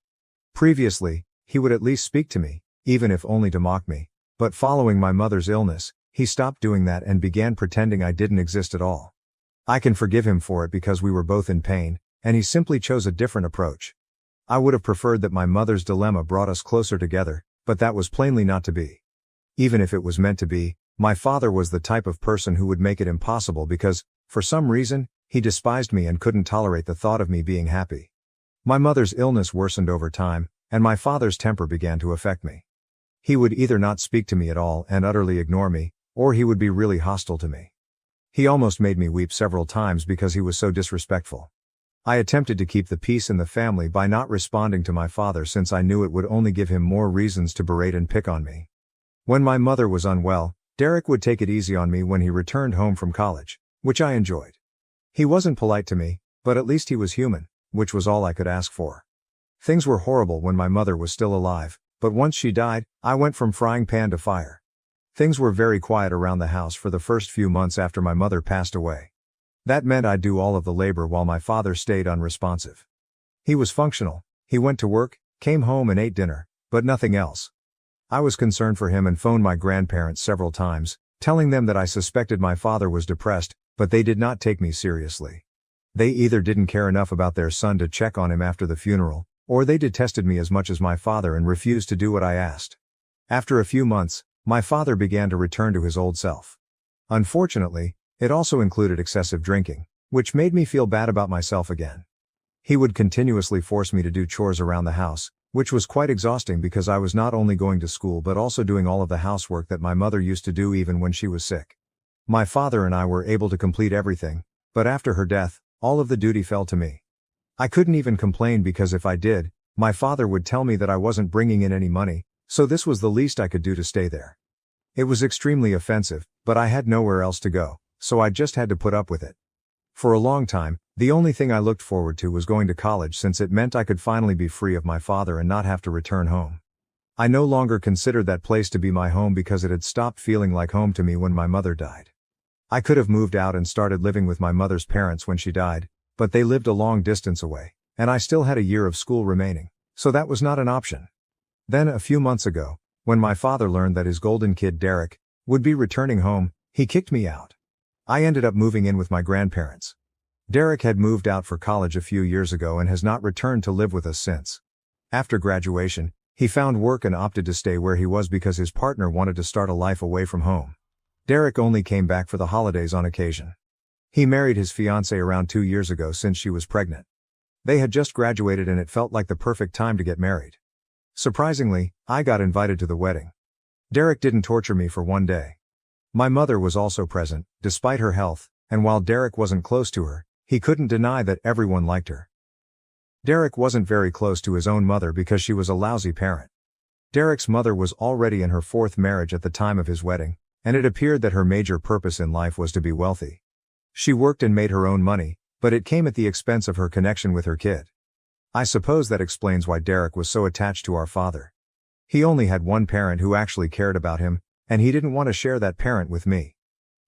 Previously, he would at least speak to me, even if only to mock me, but following my mother's illness, he stopped doing that and began pretending I didn't exist at all. I can forgive him for it because we were both in pain, and he simply chose a different approach. I would have preferred that my mother's dilemma brought us closer together, but that was plainly not to be. Even if it was meant to be, my father was the type of person who would make it impossible because, for some reason, he despised me and couldn't tolerate the thought of me being happy. My mother's illness worsened over time, and my father's temper began to affect me. He would either not speak to me at all and utterly ignore me, or he would be really hostile to me. He almost made me weep several times because he was so disrespectful. I attempted to keep the peace in the family by not responding to my father, since I knew it would only give him more reasons to berate and pick on me. When my mother was unwell, Derek would take it easy on me when he returned home from college, which I enjoyed. He wasn't polite to me, but at least he was human, which was all I could ask for. Things were horrible when my mother was still alive, but once she died, I went from frying pan to fire. Things were very quiet around the house for the first few months after my mother passed away. That meant I'd do all of the labor while my father stayed unresponsive. He was functional, he went to work, came home and ate dinner, but nothing else. I was concerned for him and phoned my grandparents several times, telling them that I suspected my father was depressed, but they did not take me seriously. They either didn't care enough about their son to check on him after the funeral, or they detested me as much as my father and refused to do what I asked. After a few months, my father began to return to his old self. Unfortunately, it also included excessive drinking, which made me feel bad about myself again. He would continuously force me to do chores around the house, which was quite exhausting because I was not only going to school but also doing all of the housework that my mother used to do even when she was sick. My father and I were able to complete everything, but after her death, all of the duty fell to me. I couldn't even complain because if I did, my father would tell me that I wasn't bringing in any money, so this was the least I could do to stay there. It was extremely offensive, but I had nowhere else to go, so I just had to put up with it. For a long time, the only thing I looked forward to was going to college, since it meant I could finally be free of my father and not have to return home. I no longer considered that place to be my home because it had stopped feeling like home to me when my mother died. I could have moved out and started living with my mother's parents when she died, but they lived a long distance away, and I still had a year of school remaining, so that was not an option. Then a few months ago, when my father learned that his golden kid Derek would be returning home, he kicked me out. I ended up moving in with my grandparents. Derek had moved out for college a few years ago and has not returned to live with us since. After graduation, he found work and opted to stay where he was because his partner wanted to start a life away from home. Derek only came back for the holidays on occasion. He married his fiancée around 2 years ago since she was pregnant. They had just graduated and it felt like the perfect time to get married. Surprisingly, I got invited to the wedding. Derek didn't torture me for one day. My mother was also present, despite her health, and while Derek wasn't close to her, he couldn't deny that everyone liked her. Derek wasn't very close to his own mother because she was a lousy parent. Derek's mother was already in her 4th marriage at the time of his wedding, and it appeared that her major purpose in life was to be wealthy. She worked and made her own money, but it came at the expense of her connection with her kid. I suppose that explains why Derek was so attached to our father. He only had one parent who actually cared about him, and he didn't want to share that parent with me.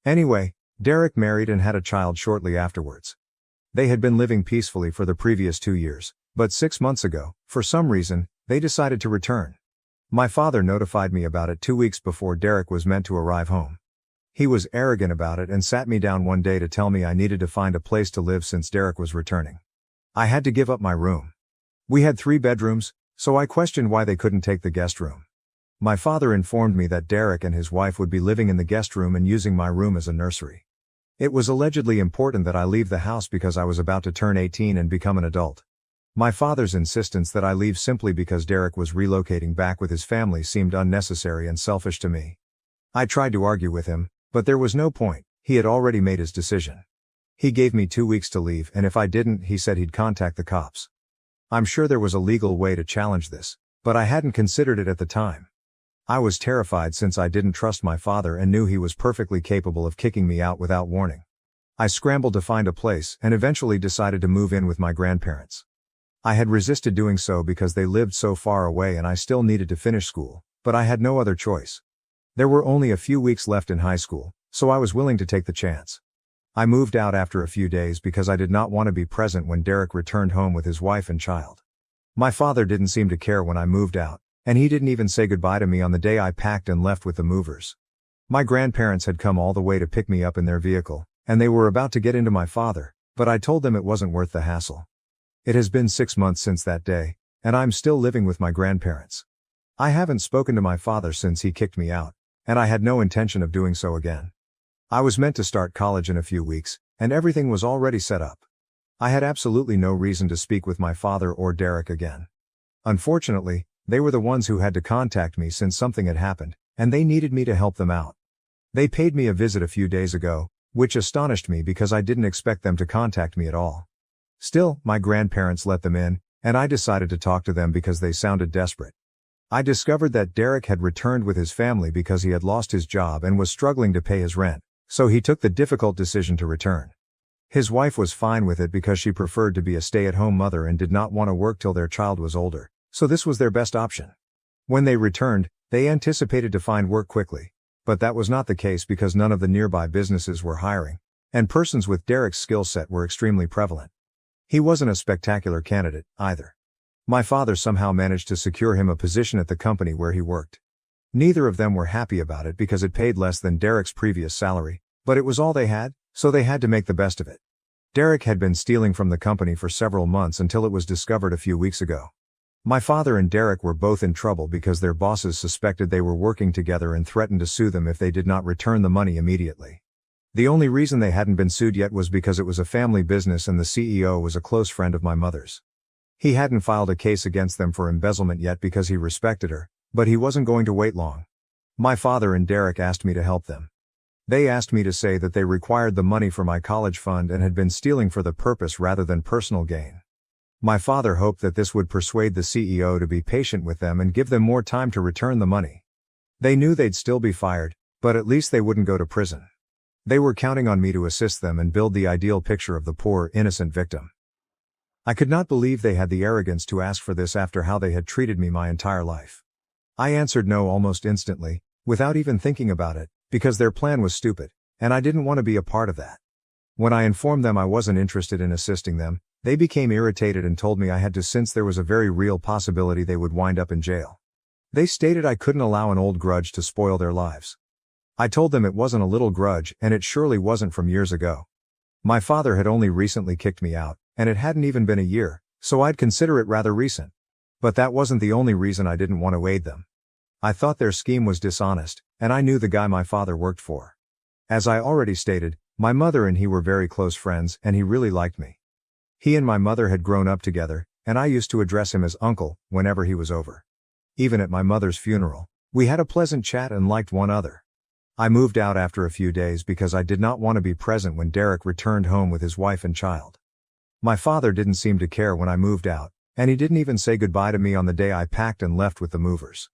Anyway, Derek married and had a child shortly afterwards. They had been living peacefully for the previous 2 years, but 6 months ago, for some reason, they decided to return. My father notified me about it 2 weeks before Derek was meant to arrive home. He was arrogant about it and sat me down one day to tell me I needed to find a place to live since Derek was returning. I had to give up my room. We had 3 bedrooms, so I questioned why they couldn't take the guest room. My father informed me that Derek and his wife would be living in the guest room and using my room as a nursery. It was allegedly important that I leave the house because I was about to turn 18 and become an adult. My father's insistence that I leave simply because Derek was relocating back with his family seemed unnecessary and selfish to me. I tried to argue with him, but there was no point. He had already made his decision. He gave me 2 weeks to leave, and if I didn't, he said he'd contact the cops. I'm sure there was a legal way to challenge this, but I hadn't considered it at the time. I was terrified since I didn't trust my father and knew he was perfectly capable of kicking me out without warning. I scrambled to find a place and eventually decided to move in with my grandparents. I had resisted doing so because they lived so far away and I still needed to finish school, but I had no other choice. There were only a few weeks left in high school, so I was willing to take the chance. I moved out after a few days because I did not want to be present when Derek returned home with his wife and child. My father didn't seem to care when I moved out, and he didn't even say goodbye to me on the day I packed and left with the movers. My grandparents had come all the way to pick me up in their vehicle, and they were about to get into my father, but I told them it wasn't worth the hassle. It has been 6 months since that day, and I'm still living with my grandparents. I haven't spoken to my father since he kicked me out, and I had no intention of doing so again. I was meant to start college in a few weeks, and everything was already set up. I had absolutely no reason to speak with my father or Derek again. Unfortunately, they were the ones who had to contact me since something had happened, and they needed me to help them out. They paid me a visit a few days ago, which astonished me because I didn't expect them to contact me at all. Still, my grandparents let them in, and I decided to talk to them because they sounded desperate. I discovered that Derek had returned with his family because he had lost his job and was struggling to pay his rent, so he took the difficult decision to return. His wife was fine with it because she preferred to be a stay-at-home mother and did not want to work till their child was older, so this was their best option. When they returned, they anticipated to find work quickly, but that was not the case because none of the nearby businesses were hiring, and persons with Derek's skill set were extremely prevalent. He wasn't a spectacular candidate, either. My father somehow managed to secure him a position at the company where he worked. Neither of them were happy about it because it paid less than Derek's previous salary, but it was all they had, so they had to make the best of it. Derek had been stealing from the company for several months until it was discovered a few weeks ago. My father and Derek were both in trouble because their bosses suspected they were working together and threatened to sue them if they did not return the money immediately. The only reason they hadn't been sued yet was because it was a family business and the CEO was a close friend of my mother's. He hadn't filed a case against them for embezzlement yet because he respected her, but he wasn't going to wait long. My father and Derek asked me to help them. They asked me to say that they required the money for my college fund and had been stealing for the purpose rather than personal gain. My father hoped that this would persuade the CEO to be patient with them and give them more time to return the money. They knew they'd still be fired, but at least they wouldn't go to prison. They were counting on me to assist them and build the ideal picture of the poor, innocent victim. I could not believe they had the arrogance to ask for this after how they had treated me my entire life. I answered no almost instantly, without even thinking about it, because their plan was stupid, and I didn't want to be a part of that. When I informed them I wasn't interested in assisting them, they became irritated and told me I had to since there was a very real possibility they would wind up in jail. They stated I couldn't allow an old grudge to spoil their lives. I told them it wasn't a little grudge and it surely wasn't from years ago. My father had only recently kicked me out, and it hadn't even been a year, so I'd consider it rather recent. But that wasn't the only reason I didn't want to aid them. I thought their scheme was dishonest, and I knew the guy my father worked for. As I already stated, my mother and he were very close friends and he really liked me. He and my mother had grown up together, and I used to address him as uncle whenever he was over. Even at my mother's funeral, we had a pleasant chat and liked one another. I moved out after a few days because I did not want to be present when Derek returned home with his wife and child. My father didn't seem to care when I moved out, and he didn't even say goodbye to me on the day I packed and left with the movers.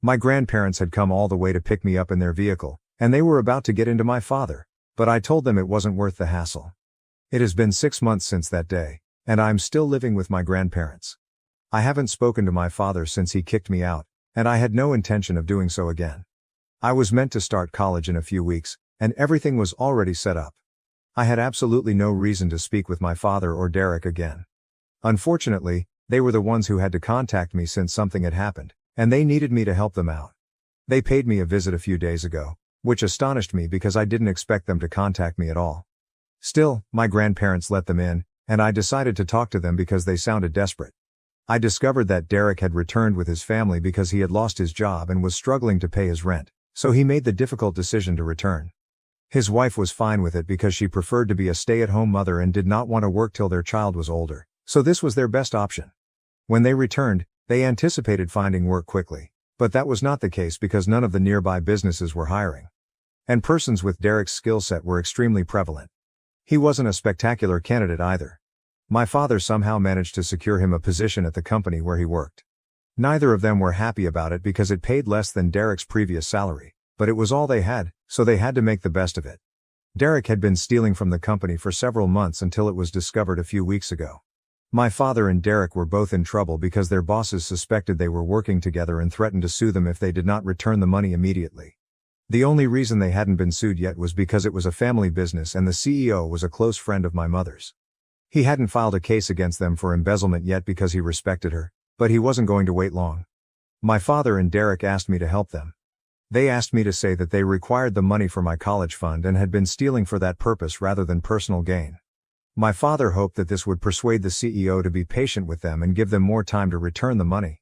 My grandparents had come all the way to pick me up in their vehicle, and they were about to get into my father, but I told them it wasn't worth the hassle. It has been 6 months since that day, and I'm still living with my grandparents. I haven't spoken to my father since he kicked me out, and I had no intention of doing so again. I was meant to start college in a few weeks, and everything was already set up. I had absolutely no reason to speak with my father or Derek again. Unfortunately, they were the ones who had to contact me since something had happened, and they needed me to help them out. They paid me a visit a few days ago, which astonished me because I didn't expect them to contact me at all. Still, my grandparents let them in, and I decided to talk to them because they sounded desperate. I discovered that Derek had returned with his family because he had lost his job and was struggling to pay his rent, so he made the difficult decision to return. His wife was fine with it because she preferred to be a stay-at-home mother and did not want to work till their child was older, so this was their best option. When they returned, they anticipated finding work quickly, but that was not the case because none of the nearby businesses were hiring. And persons with Derek's skill set were extremely prevalent. He wasn't a spectacular candidate either. My father somehow managed to secure him a position at the company where he worked. Neither of them were happy about it because it paid less than Derek's previous salary, but it was all they had, so they had to make the best of it. Derek had been stealing from the company for several months until it was discovered a few weeks ago. My father and Derek were both in trouble because their bosses suspected they were working together and threatened to sue them if they did not return the money immediately. The only reason they hadn't been sued yet was because it was a family business and the CEO was a close friend of my mother's. He hadn't filed a case against them for embezzlement yet because he respected her, but he wasn't going to wait long. My father and Derek asked me to help them. They asked me to say that they required the money for my college fund and had been stealing for that purpose rather than personal gain. My father hoped that this would persuade the CEO to be patient with them and give them more time to return the money.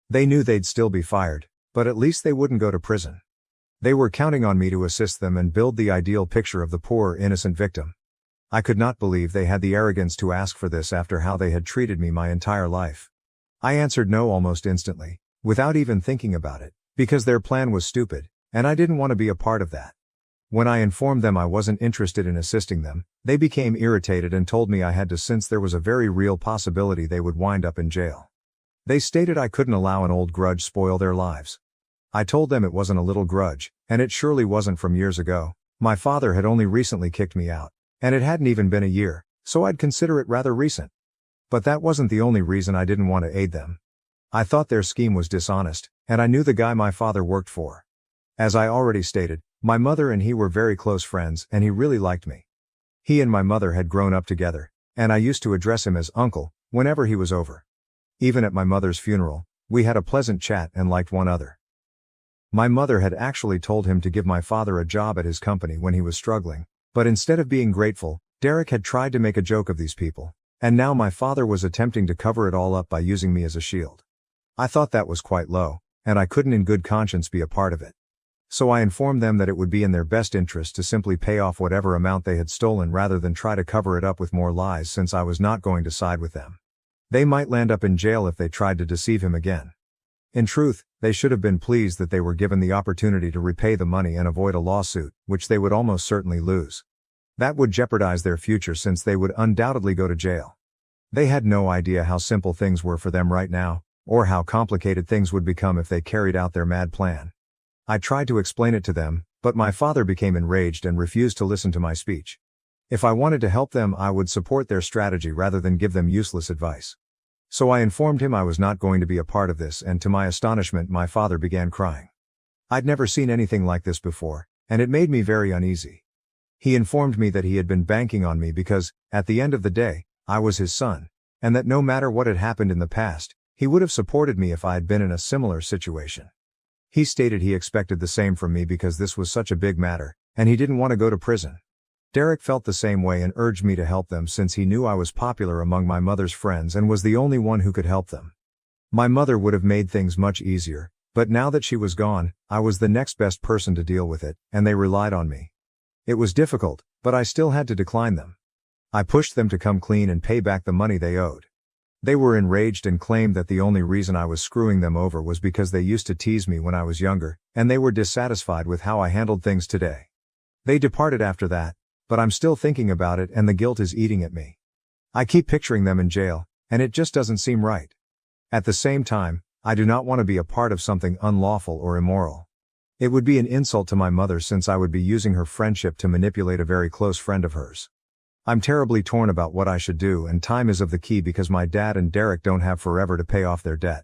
They knew they'd still be fired, but at least they wouldn't go to prison. They were counting on me to assist them and build the ideal picture of the poor innocent victim. I could not believe they had the arrogance to ask for this after how they had treated me my entire life. I answered no almost instantly, without even thinking about it, because their plan was stupid, and I didn't want to be a part of that. When I informed them I wasn't interested in assisting them, they became irritated and told me I had to since there was a very real possibility they would wind up in jail. They stated I couldn't allow an old grudge spoil their lives. I told them it wasn't a little grudge, and it surely wasn't from years ago. My father had only recently kicked me out, and it hadn't even been a year, so I'd consider it rather recent. But that wasn't the only reason I didn't want to aid them. I thought their scheme was dishonest, and I knew the guy my father worked for. As I already stated, my mother and he were very close friends and he really liked me. He and my mother had grown up together, and I used to address him as uncle, whenever he was over. Even at my mother's funeral, we had a pleasant chat and liked one another. My mother had actually told him to give my father a job at his company when he was struggling, but instead of being grateful, Derek had tried to make a joke of these people, and now my father was attempting to cover it all up by using me as a shield. I thought that was quite low, and I couldn't in good conscience be a part of it. So I informed them that it would be in their best interest to simply pay off whatever amount they had stolen rather than try to cover it up with more lies since I was not going to side with them. They might land up in jail if they tried to deceive him again. In truth, they should have been pleased that they were given the opportunity to repay the money and avoid a lawsuit, which they would almost certainly lose. That would jeopardize their future since they would undoubtedly go to jail. They had no idea how simple things were for them right now, or how complicated things would become if they carried out their mad plan. I tried to explain it to them, but my father became enraged and refused to listen to my speech. If I wanted to help them, I would support their strategy rather than give them useless advice. So I informed him I was not going to be a part of this, and to my astonishment my father began crying. I'd never seen anything like this before, and it made me very uneasy. He informed me that he had been banking on me because, at the end of the day, I was his son, and that no matter what had happened in the past, he would have supported me if I had been in a similar situation. He stated he expected the same from me because this was such a big matter, and he didn't want to go to prison. Derek felt the same way and urged me to help them since he knew I was popular among my mother's friends and was the only one who could help them. My mother would have made things much easier, but now that she was gone, I was the next best person to deal with it, and they relied on me. It was difficult, but I still had to decline them. I pushed them to come clean and pay back the money they owed. They were enraged and claimed that the only reason I was screwing them over was because they used to tease me when I was younger, and they were dissatisfied with how I handled things today. They departed after that, but I'm still thinking about it and the guilt is eating at me. I keep picturing them in jail, and it just doesn't seem right. At the same time, I do not want to be a part of something unlawful or immoral. It would be an insult to my mother since I would be using her friendship to manipulate a very close friend of hers. I'm terribly torn about what I should do, and time is of the key because my dad and Derek don't have forever to pay off their debt.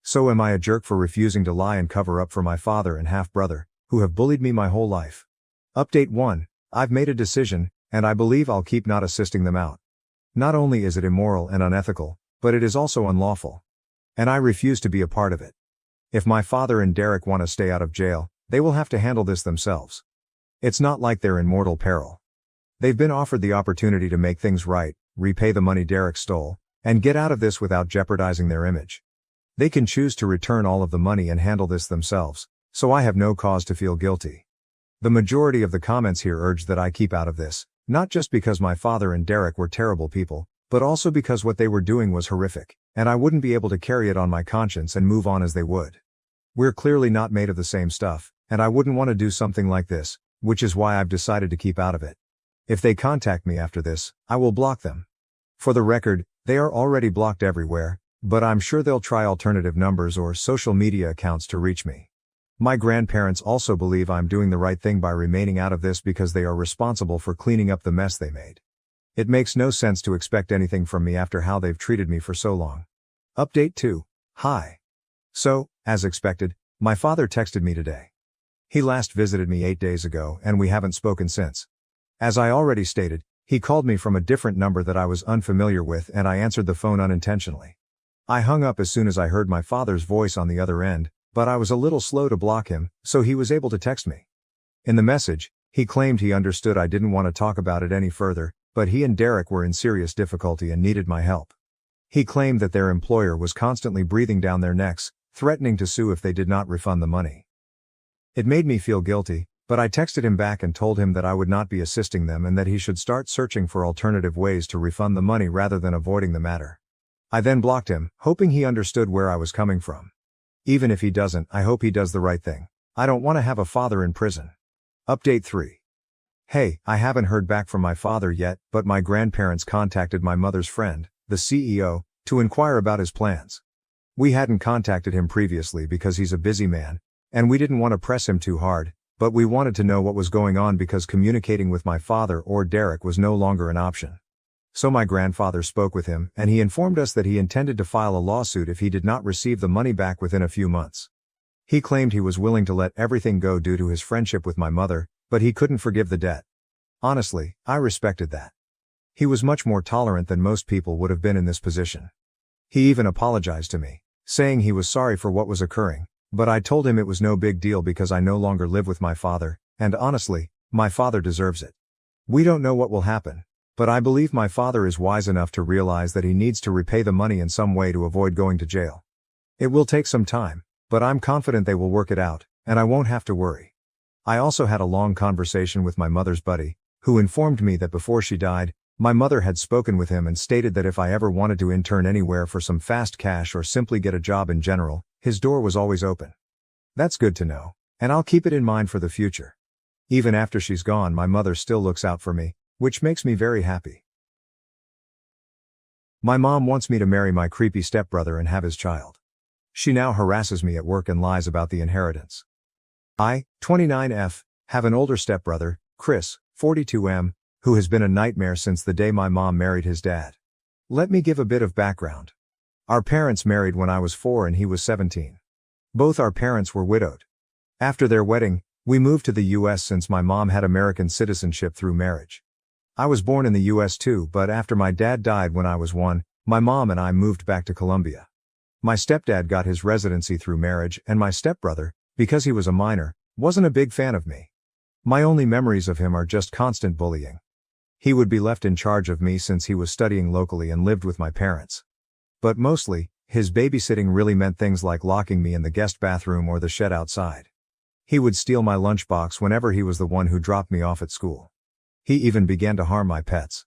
So am I a jerk for refusing to lie and cover up for my father and half-brother, who have bullied me my whole life? Update 1. I've made a decision, and I believe I'll keep not assisting them out. Not only is it immoral and unethical, but it is also unlawful. And I refuse to be a part of it. If my father and Derek want to stay out of jail, they will have to handle this themselves. It's not like they're in mortal peril. They've been offered the opportunity to make things right, repay the money Derek stole, and get out of this without jeopardizing their image. They can choose to return all of the money and handle this themselves, so I have no cause to feel guilty. The majority of the comments here urge that I keep out of this, not just because my father and Derek were terrible people, but also because what they were doing was horrific, and I wouldn't be able to carry it on my conscience and move on as they would. We're clearly not made of the same stuff, and I wouldn't want to do something like this, which is why I've decided to keep out of it. If they contact me after this, I will block them. For the record, they are already blocked everywhere, but I'm sure they'll try alternative numbers or social media accounts to reach me. My grandparents also believe I'm doing the right thing by remaining out of this because they are responsible for cleaning up the mess they made. It makes no sense to expect anything from me after how they've treated me for so long. Update 2. Hi. So, as expected, my father texted me today. He last visited me 8 days ago and we haven't spoken since. As I already stated, he called me from a different number that I was unfamiliar with and I answered the phone unintentionally. I hung up as soon as I heard my father's voice on the other end, but I was a little slow to block him, so he was able to text me. In the message, he claimed he understood I didn't want to talk about it any further, but he and Derek were in serious difficulty and needed my help. He claimed that their employer was constantly breathing down their necks, threatening to sue if they did not refund the money. It made me feel guilty, but I texted him back and told him that I would not be assisting them and that he should start searching for alternative ways to refund the money rather than avoiding the matter. I then blocked him, hoping he understood where I was coming from. Even if he doesn't, I hope he does the right thing. I don't want to have a father in prison. Update 3. Hey, I haven't heard back from my father yet, but my grandparents contacted my mother's friend, the CEO, to inquire about his plans. We hadn't contacted him previously because he's a busy man, and we didn't want to press him too hard, but we wanted to know what was going on because communicating with my father or Derek was no longer an option. So my grandfather spoke with him and he informed us that he intended to file a lawsuit if he did not receive the money back within a few months. He claimed he was willing to let everything go due to his friendship with my mother, but he couldn't forgive the debt. Honestly, I respected that. He was much more tolerant than most people would have been in this position. He even apologized to me, saying he was sorry for what was occurring, but I told him it was no big deal because I no longer live with my father, and honestly, my father deserves it. We don't know what will happen, but I believe my father is wise enough to realize that he needs to repay the money in some way to avoid going to jail. It will take some time, but I'm confident they will work it out, and I won't have to worry. I also had a long conversation with my mother's buddy, who informed me that before she died, my mother had spoken with him and stated that if I ever wanted to intern anywhere for some fast cash or simply get a job in general, his door was always open. That's good to know, and I'll keep it in mind for the future. Even after she's gone, my mother still looks out for me, which makes me very happy. My mom wants me to marry my creepy stepbrother and have his child. She now harasses me at work and lies about the inheritance. I, 29F, have an older stepbrother, Chris, 42M, who has been a nightmare since the day my mom married his dad. Let me give a bit of background. Our parents married when I was 4 and he was 17. Both our parents were widowed. After their wedding, we moved to the US since my mom had American citizenship through marriage. I was born in the US too, but after my dad died when I was 1, my mom and I moved back to Colombia. My stepdad got his residency through marriage, and my stepbrother, because he was a minor, wasn't a big fan of me. My only memories of him are just constant bullying. He would be left in charge of me since he was studying locally and lived with my parents. But mostly, his babysitting really meant things like locking me in the guest bathroom or the shed outside. He would steal my lunchbox whenever he was the one who dropped me off at school. He even began to harm my pets.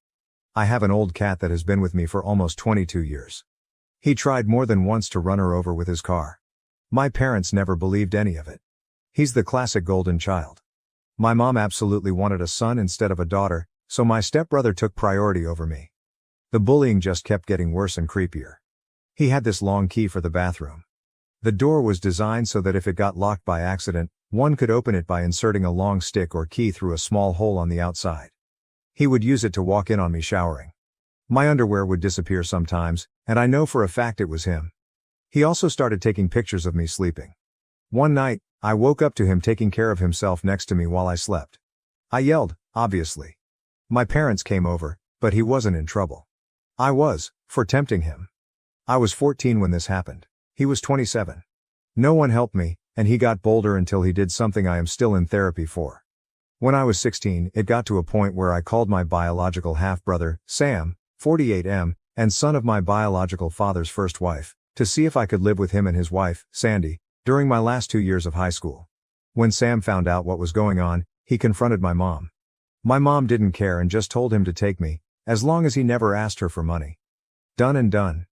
I have an old cat that has been with me for almost 22 years. He tried more than once to run her over with his car. My parents never believed any of it. He's the classic golden child. My mom absolutely wanted a son instead of a daughter, so my stepbrother took priority over me. The bullying just kept getting worse and creepier. He had this long key for the bathroom. The door was designed so that if it got locked by accident, One could open it by inserting a long stick or key through a small hole on the outside. He would use it to walk in on me showering. My underwear would disappear sometimes, and I know for a fact it was him. He also started taking pictures of me sleeping. One night, I woke up to him taking care of himself next to me while I slept. I yelled, obviously. My parents came over, but he wasn't in trouble. I was, for tempting him. I was 14 when this happened. He was 27. No one helped me, and he got bolder until he did something I am still in therapy for. When I was 16, it got to a point where I called my biological half-brother, Sam, 48M, and son of my biological father's first wife, to see if I could live with him and his wife, Sandy, during my last 2 years of high school. When Sam found out what was going on, he confronted my mom. My mom didn't care and just told him to take me, as long as he never asked her for money. Done and done.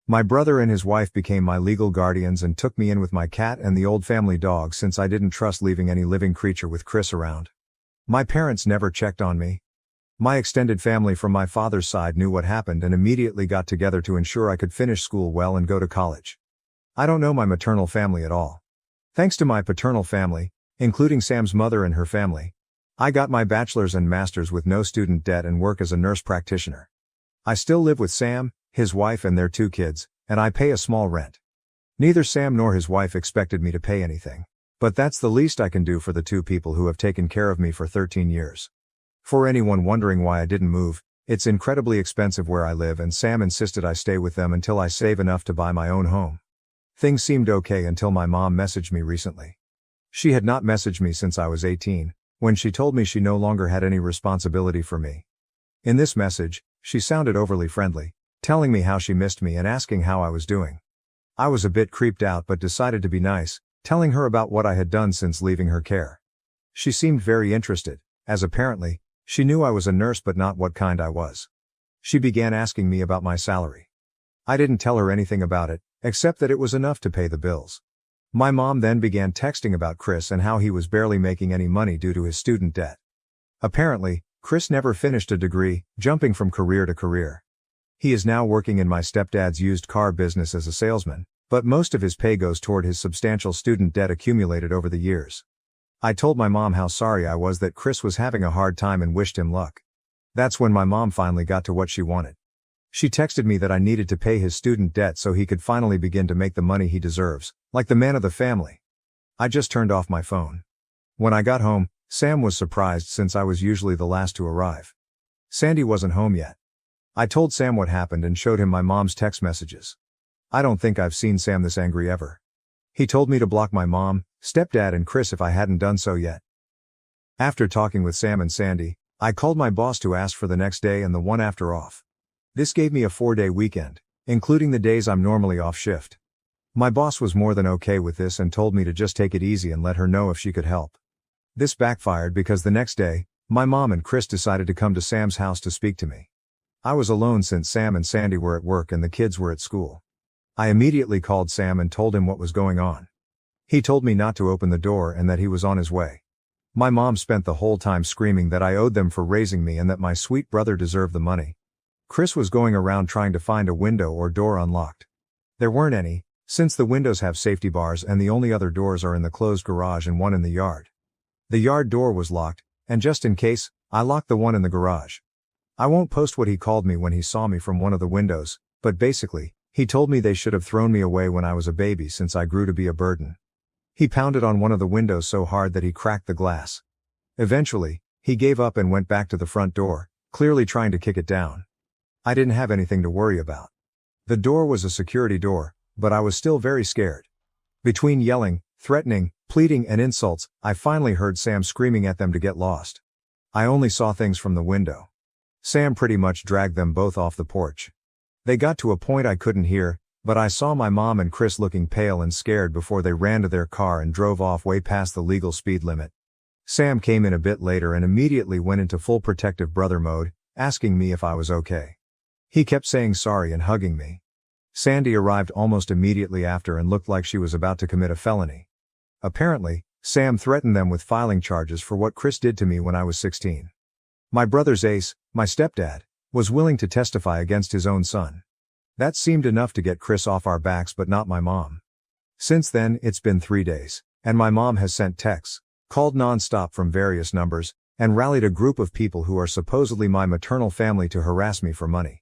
My brother and his wife became my legal guardians and took me in with my cat and the old family dog since I didn't trust leaving any living creature with Chris around. My parents never checked on me. My extended family from my father's side knew what happened and immediately got together to ensure I could finish school well and go to college. I don't know my maternal family at all. Thanks to my paternal family, including Sam's mother and her family, I got my bachelor's and master's with no student debt and work as a nurse practitioner. I still live with Sam, his wife and their 2 kids, and I pay a small rent. Neither Sam nor his wife expected me to pay anything, but that's the least I can do for the 2 people who have taken care of me for 13 years. For anyone wondering why I didn't move, it's incredibly expensive where I live and Sam insisted I stay with them until I save enough to buy my own home. Things seemed okay until my mom messaged me recently. She had not messaged me since I was 18, when she told me she no longer had any responsibility for me. In this message, she sounded overly friendly, telling me how she missed me and asking how I was doing. I was a bit creeped out but decided to be nice, telling her about what I had done since leaving her care. She seemed very interested, as apparently, she knew I was a nurse but not what kind I was. She began asking me about my salary. I didn't tell her anything about it, except that it was enough to pay the bills. My mom then began texting about Chris and how he was barely making any money due to his student debt. Apparently, Chris never finished a degree, jumping from career to career. He is now working in my stepdad's used car business as a salesman, but most of his pay goes toward his substantial student debt accumulated over the years. I told my mom how sorry I was that Chris was having a hard time and wished him luck. That's when my mom finally got to what she wanted. She texted me that I needed to pay his student debt so he could finally begin to make the money he deserves, like the man of the family. I just turned off my phone. When I got home, Sam was surprised since I was usually the last to arrive. Sandy wasn't home yet. I told Sam what happened and showed him my mom's text messages. I don't think I've seen Sam this angry ever. He told me to block my mom, stepdad and Chris if I hadn't done so yet. After talking with Sam and Sandy, I called my boss to ask for the next day and the one after off. This gave me a 4-day weekend, including the days I'm normally off shift. My boss was more than okay with this and told me to just take it easy and let her know if she could help. This backfired because the next day, my mom and Chris decided to come to Sam's house to speak to me. I was alone since Sam and Sandy were at work and the kids were at school. I immediately called Sam and told him what was going on. He told me not to open the door and that he was on his way. My mom spent the whole time screaming that I owed them for raising me and that my sweet brother deserved the money. Chris was going around trying to find a window or door unlocked. There weren't any, since the windows have safety bars and the only other doors are in the closed garage and one in the yard. The yard door was locked, and just in case, I locked the one in the garage. I won't post what he called me when he saw me from one of the windows, but basically, he told me they should have thrown me away when I was a baby since I grew to be a burden. He pounded on one of the windows so hard that he cracked the glass. Eventually, he gave up and went back to the front door, clearly trying to kick it down. I didn't have anything to worry about. The door was a security door, but I was still very scared. Between yelling, threatening, pleading and insults, I finally heard Sam screaming at them to get lost. I only saw things from the window. Sam pretty much dragged them both off the porch. They got to a point I couldn't hear, but I saw my mom and Chris looking pale and scared before they ran to their car and drove off way past the legal speed limit. Sam came in a bit later and immediately went into full protective brother mode, asking me if I was okay. He kept saying sorry and hugging me. Sandy arrived almost immediately after and looked like she was about to commit a felony. Apparently, Sam threatened them with filing charges for what Chris did to me when I was 16. My brother's ace, my stepdad, was willing to testify against his own son. That seemed enough to get Chris off our backs but not my mom. Since then, it's been 3 days, And my mom has sent texts, called non-stop from various numbers, and rallied a group of people who are supposedly my maternal family to harass me for money.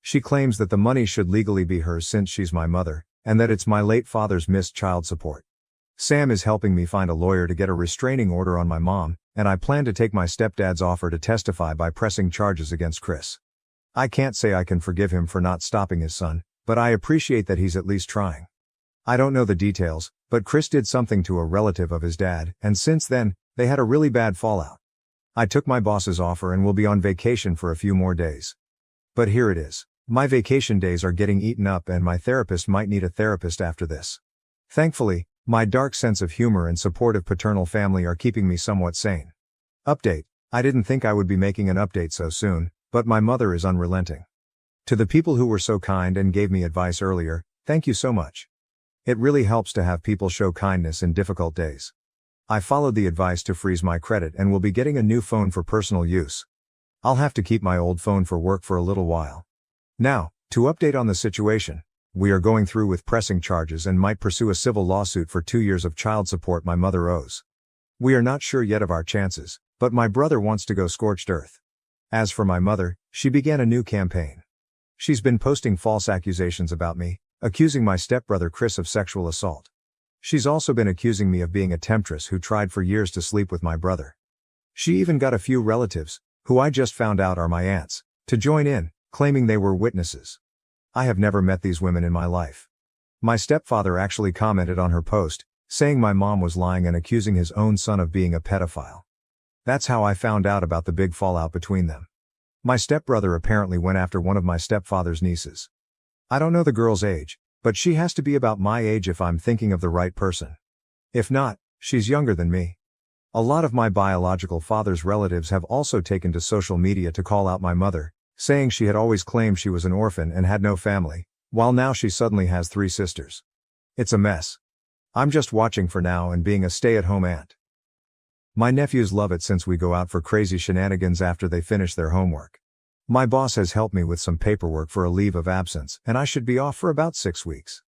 She claims that the money should legally be hers since she's my mother, and that it's my late father's missed child support. Sam is helping me find a lawyer to get a restraining order on my mom, and I plan to take my stepdad's offer to testify by pressing charges against Chris. I can't say I can forgive him for not stopping his son, but I appreciate that he's at least trying. I don't know the details, but Chris did something to a relative of his dad, and since then, they had a really bad fallout. I took my boss's offer and will be on vacation for a few more days. But here it is. My vacation days are getting eaten up and my therapist might need a therapist after this. Thankfully, my dark sense of humor and supportive paternal family are keeping me somewhat sane. Update. I didn't think I would be making an update so soon, but my mother is unrelenting. To the people who were so kind and gave me advice earlier, thank you so much. It really helps to have people show kindness in difficult days. I followed the advice to freeze my credit and will be getting a new phone for personal use. I'll have to keep my old phone for work for a little while. Now, to update on the situation, we are going through with pressing charges and might pursue a civil lawsuit for 2 years of child support my mother owes. We are not sure yet of our chances, but my brother wants to go scorched earth. As for my mother, she began a new campaign. She's been posting false accusations about me, accusing my stepbrother Chris of sexual assault. She's also been accusing me of being a temptress who tried for years to sleep with my brother. She even got a few relatives, who I just found out are my aunts, to join in, claiming they were witnesses. I have never met these women in my life. My stepfather actually commented on her post, saying my mom was lying and accusing his own son of being a pedophile. That's how I found out about the big fallout between them. My stepbrother apparently went after one of my stepfather's nieces. I don't know the girl's age, but she has to be about my age if I'm thinking of the right person. If not, she's younger than me. A lot of my biological father's relatives have also taken to social media to call out my mother, saying she had always claimed she was an orphan and had no family, while now she suddenly has 3 sisters. It's a mess. I'm just watching for now and being a stay-at-home aunt. My nephews love it since we go out for crazy shenanigans after they finish their homework. My boss has helped me with some paperwork for a leave of absence and I should be off for about 6 weeks.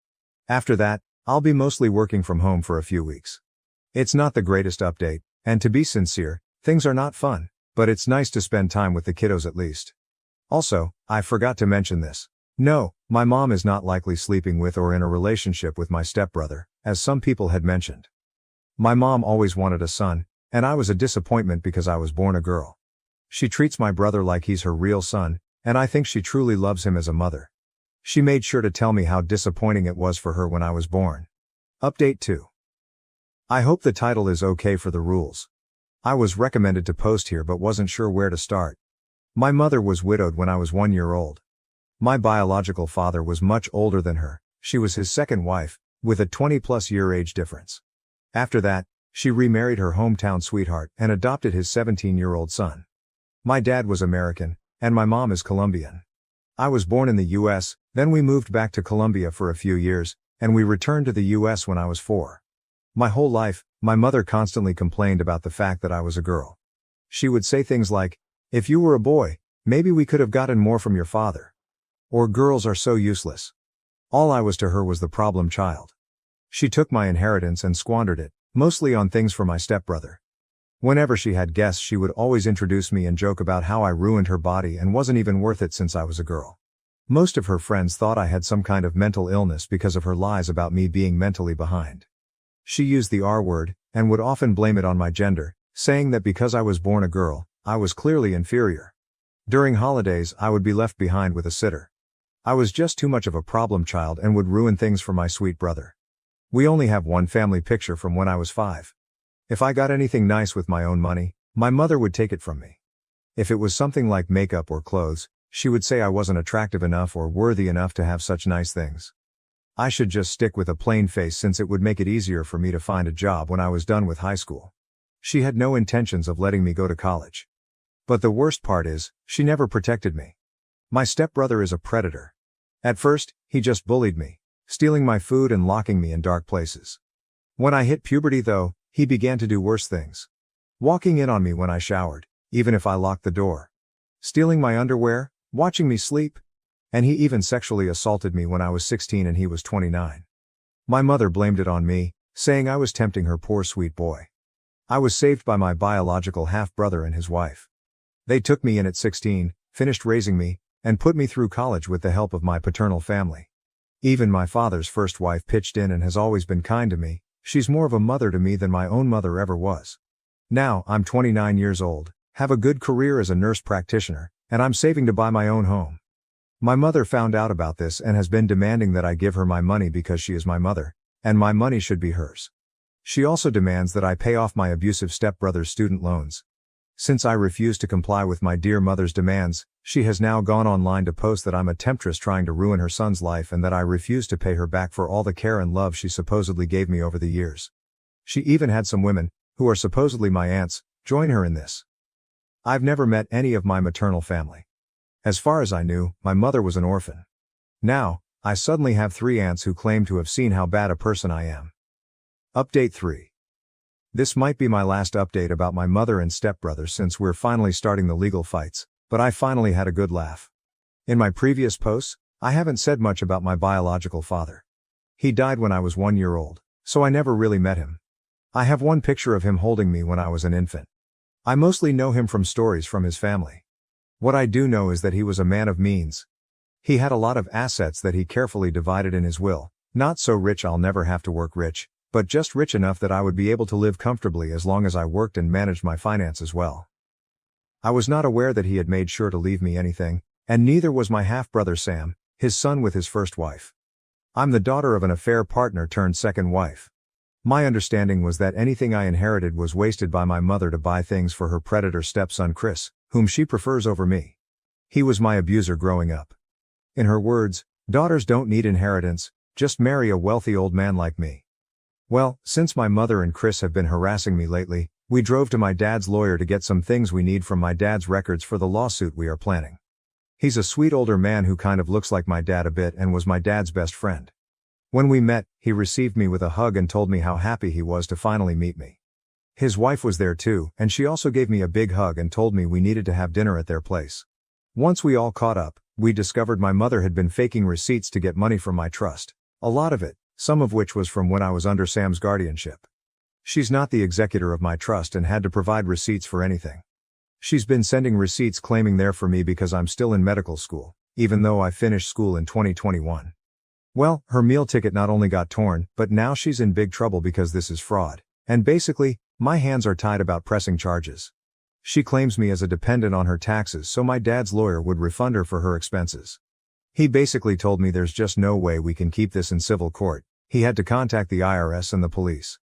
After that, I'll be mostly working from home for a few weeks. It's not the greatest update, and to be sincere, things are not fun, but it's nice to spend time with the kiddos at least. Also, I forgot to mention this. No, my mom is not likely sleeping with or in a relationship with my stepbrother, as some people had mentioned. My mom always wanted a son, and I was a disappointment because I was born a girl. She treats my brother like he's her real son, and I think she truly loves him as a mother. She made sure to tell me how disappointing it was for her when I was born. Update 2. I hope the title is okay for the rules. I was recommended to post here but wasn't sure where to start. My mother was widowed when I was 1 year old. My biological father was much older than her, she was his second wife, with a 20+ year age difference. After that, she remarried her hometown sweetheart and adopted his 17-year-old son. My dad was American, and my mom is Colombian. I was born in the US, then we moved back to Colombia for a few years, and we returned to the US when I was 4. My whole life, my mother constantly complained about the fact that I was a girl. She would say things like, "If you were a boy, maybe we could have gotten more from your father." Or "Girls are so useless." All I was to her was the problem child. She took my inheritance and squandered it, mostly on things for my stepbrother. Whenever she had guests she would always introduce me and joke about how I ruined her body and wasn't even worth it since I was a girl. Most of her friends thought I had some kind of mental illness because of her lies about me being mentally behind. She used the R word, and would often blame it on my gender, saying that because I was born a girl, I was clearly inferior. During holidays I would be left behind with a sitter. I was just too much of a problem child and would ruin things for my sweet brother. We only have one family picture from when I was 5. If I got anything nice with my own money, my mother would take it from me. If it was something like makeup or clothes, she would say I wasn't attractive enough or worthy enough to have such nice things. I should just stick with a plain face since it would make it easier for me to find a job when I was done with high school. She had no intentions of letting me go to college. But the worst part is, she never protected me. My stepbrother is a predator. At first, he just bullied me, stealing my food and locking me in dark places. When I hit puberty though, he began to do worse things. Walking in on me when I showered, even if I locked the door. Stealing my underwear, watching me sleep. And he even sexually assaulted me when I was 16 and he was 29. My mother blamed it on me, saying I was tempting her poor sweet boy. I was saved by my biological half-brother and his wife. They took me in at 16, finished raising me, and put me through college with the help of my paternal family. Even my father's first wife pitched in and has always been kind to me. She's more of a mother to me than my own mother ever was. Now, I'm 29 years old, have a good career as a nurse practitioner, and I'm saving to buy my own home. My mother found out about this and has been demanding that I give her my money because she is my mother, and my money should be hers. She also demands that I pay off my abusive stepbrother's student loans. Since I refuse to comply with my dear mother's demands, she has now gone online to post that I'm a temptress trying to ruin her son's life and that I refuse to pay her back for all the care and love she supposedly gave me over the years. She even had some women, who are supposedly my aunts, join her in this. I've never met any of my maternal family. As far as I knew, my mother was an orphan. Now, I suddenly have 3 aunts who claim to have seen how bad a person I am. Update 3. This might be my last update about my mother and stepbrother since we're finally starting the legal fights, but I finally had a good laugh. In my previous posts, I haven't said much about my biological father. He died when I was 1 year old, so I never really met him. I have one picture of him holding me when I was an infant. I mostly know him from stories from his family. What I do know is that he was a man of means. He had a lot of assets that he carefully divided in his will, not so rich I'll never have to work rich, but just rich enough that I would be able to live comfortably as long as I worked and managed my finances well. I was not aware that he had made sure to leave me anything, and neither was my half-brother Sam, his son with his first wife. I'm the daughter of an affair partner turned second wife. My understanding was that anything I inherited was wasted by my mother to buy things for her predator stepson Chris, whom she prefers over me. He was my abuser growing up. In her words, daughters don't need inheritance, just marry a wealthy old man like me. Well, since my mother and Chris have been harassing me lately, we drove to my dad's lawyer to get some things we need from my dad's records for the lawsuit we are planning. He's a sweet older man who kind of looks like my dad a bit and was my dad's best friend. When we met, he received me with a hug and told me how happy he was to finally meet me. His wife was there too, and she also gave me a big hug and told me we needed to have dinner at their place. Once we all caught up, we discovered my mother had been faking receipts to get money from my trust. A lot of it, some of which was from when I was under Sam's guardianship. She's not the executor of my trust and had to provide receipts for anything. She's been sending receipts claiming they're for me because I'm still in medical school, even though I finished school in 2021. Well, her meal ticket not only got torn, but now she's in big trouble because this is fraud, and basically, my hands are tied about pressing charges. She claims me as a dependent on her taxes so my dad's lawyer would refund her for her expenses. He basically told me there's just no way we can keep this in civil court. He had to contact the IRS and the police.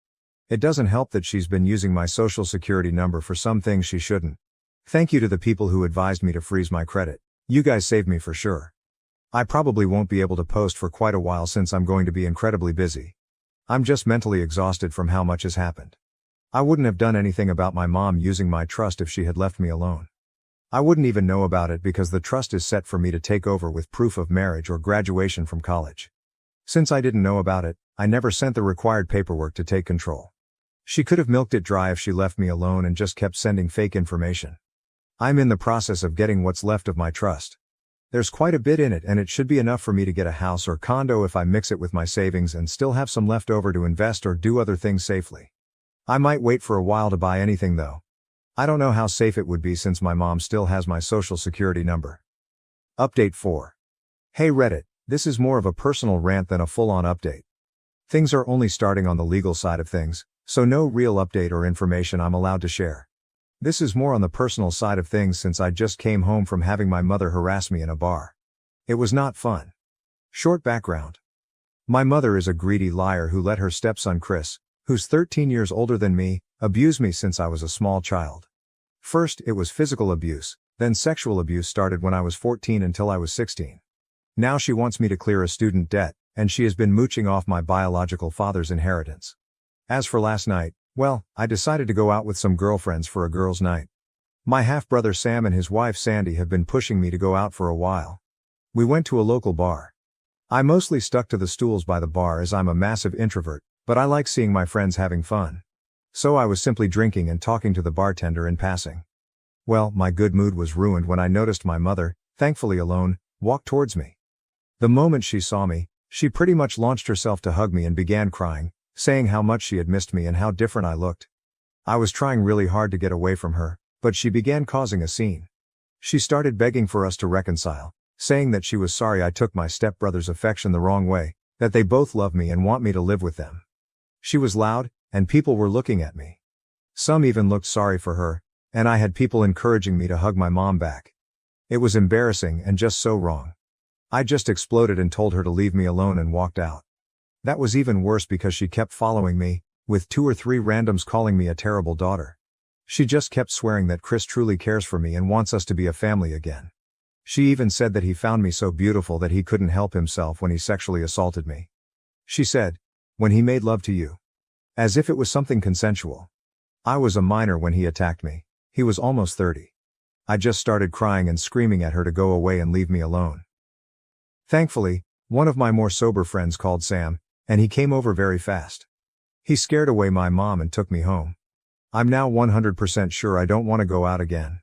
It doesn't help that she's been using my social security number for some things she shouldn't. Thank you to the people who advised me to freeze my credit. You guys saved me for sure. I probably won't be able to post for quite a while since I'm going to be incredibly busy. I'm just mentally exhausted from how much has happened. I wouldn't have done anything about my mom using my trust if she had left me alone. I wouldn't even know about it because the trust is set for me to take over with proof of marriage or graduation from college. Since I didn't know about it, I never sent the required paperwork to take control. She could have milked it dry if she left me alone and just kept sending fake information. I'm in the process of getting what's left of my trust. There's quite a bit in it and it should be enough for me to get a house or condo if I mix it with my savings and still have some left over to invest or do other things safely. I might wait for a while to buy anything though. I don't know how safe it would be since my mom still has my social security number. Update 4. Hey Reddit, this is more of a personal rant than a full-on update. Things are only starting on the legal side of things, so no real update or information I'm allowed to share. This is more on the personal side of things since I just came home from having my mother harass me in a bar. It was not fun. Short background. My mother is a greedy liar who let her stepson Chris, who's 13 years older than me, abuse me since I was a small child. First, it was physical abuse, then sexual abuse started when I was 14 until I was 16. Now she wants me to clear a student debt, and she has been mooching off my biological father's inheritance. As for last night, well, I decided to go out with some girlfriends for a girls' night. My half-brother Sam and his wife Sandy have been pushing me to go out for a while. We went to a local bar. I mostly stuck to the stools by the bar as I'm a massive introvert, but I like seeing my friends having fun. So I was simply drinking and talking to the bartender in passing. Well, my good mood was ruined when I noticed my mother, thankfully alone, walk towards me. The moment she saw me, she pretty much launched herself to hug me and began crying, saying how much she had missed me and how different I looked. I was trying really hard to get away from her, but she began causing a scene. She started begging for us to reconcile, saying that she was sorry I took my stepbrother's affection the wrong way, that they both love me and want me to live with them. She was loud, and people were looking at me. Some even looked sorry for her, and I had people encouraging me to hug my mom back. It was embarrassing and just so wrong. I just exploded and told her to leave me alone and walked out. That was even worse because she kept following me, with 2 or 3 randoms calling me a terrible daughter. She just kept swearing that Chris truly cares for me and wants us to be a family again. She even said that he found me so beautiful that he couldn't help himself when he sexually assaulted me. She said, when he made love to you. As if it was something consensual. I was a minor when he attacked me. He was almost 30. I just started crying and screaming at her to go away and leave me alone. Thankfully, one of my more sober friends called Sam, and he came over very fast. He scared away my mom and took me home. I'm now 100% sure I don't want to go out again.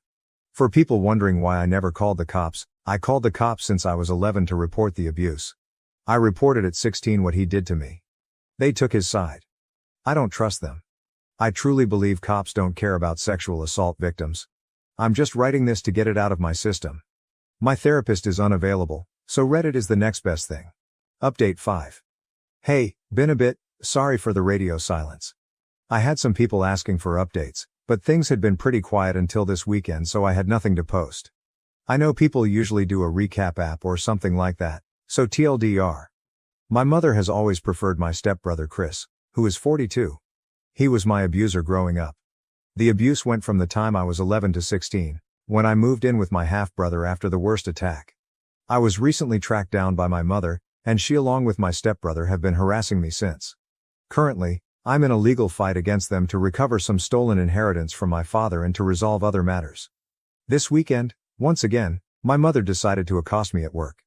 For people wondering why I never called the cops, I called the cops since I was 11 to report the abuse. I reported at 16 what he did to me. They took his side. I don't trust them. I truly believe cops don't care about sexual assault victims. I'm just writing this to get it out of my system. My therapist is unavailable, so Reddit is the next best thing. Update 5. Hey, been a bit, sorry for the radio silence. I had some people asking for updates, but things had been pretty quiet until this weekend, so I had nothing to post. I know people usually do a recap app or something like that, so TLDR. My mother has always preferred my stepbrother Chris, who is 42. He was my abuser growing up. The abuse went from the time I was 11 to 16, when I moved in with my half-brother after the worst attack. I was recently tracked down by my mother, and she along with my stepbrother have been harassing me since. Currently, I'm in a legal fight against them to recover some stolen inheritance from my father and to resolve other matters. This weekend, once again, my mother decided to accost me at work.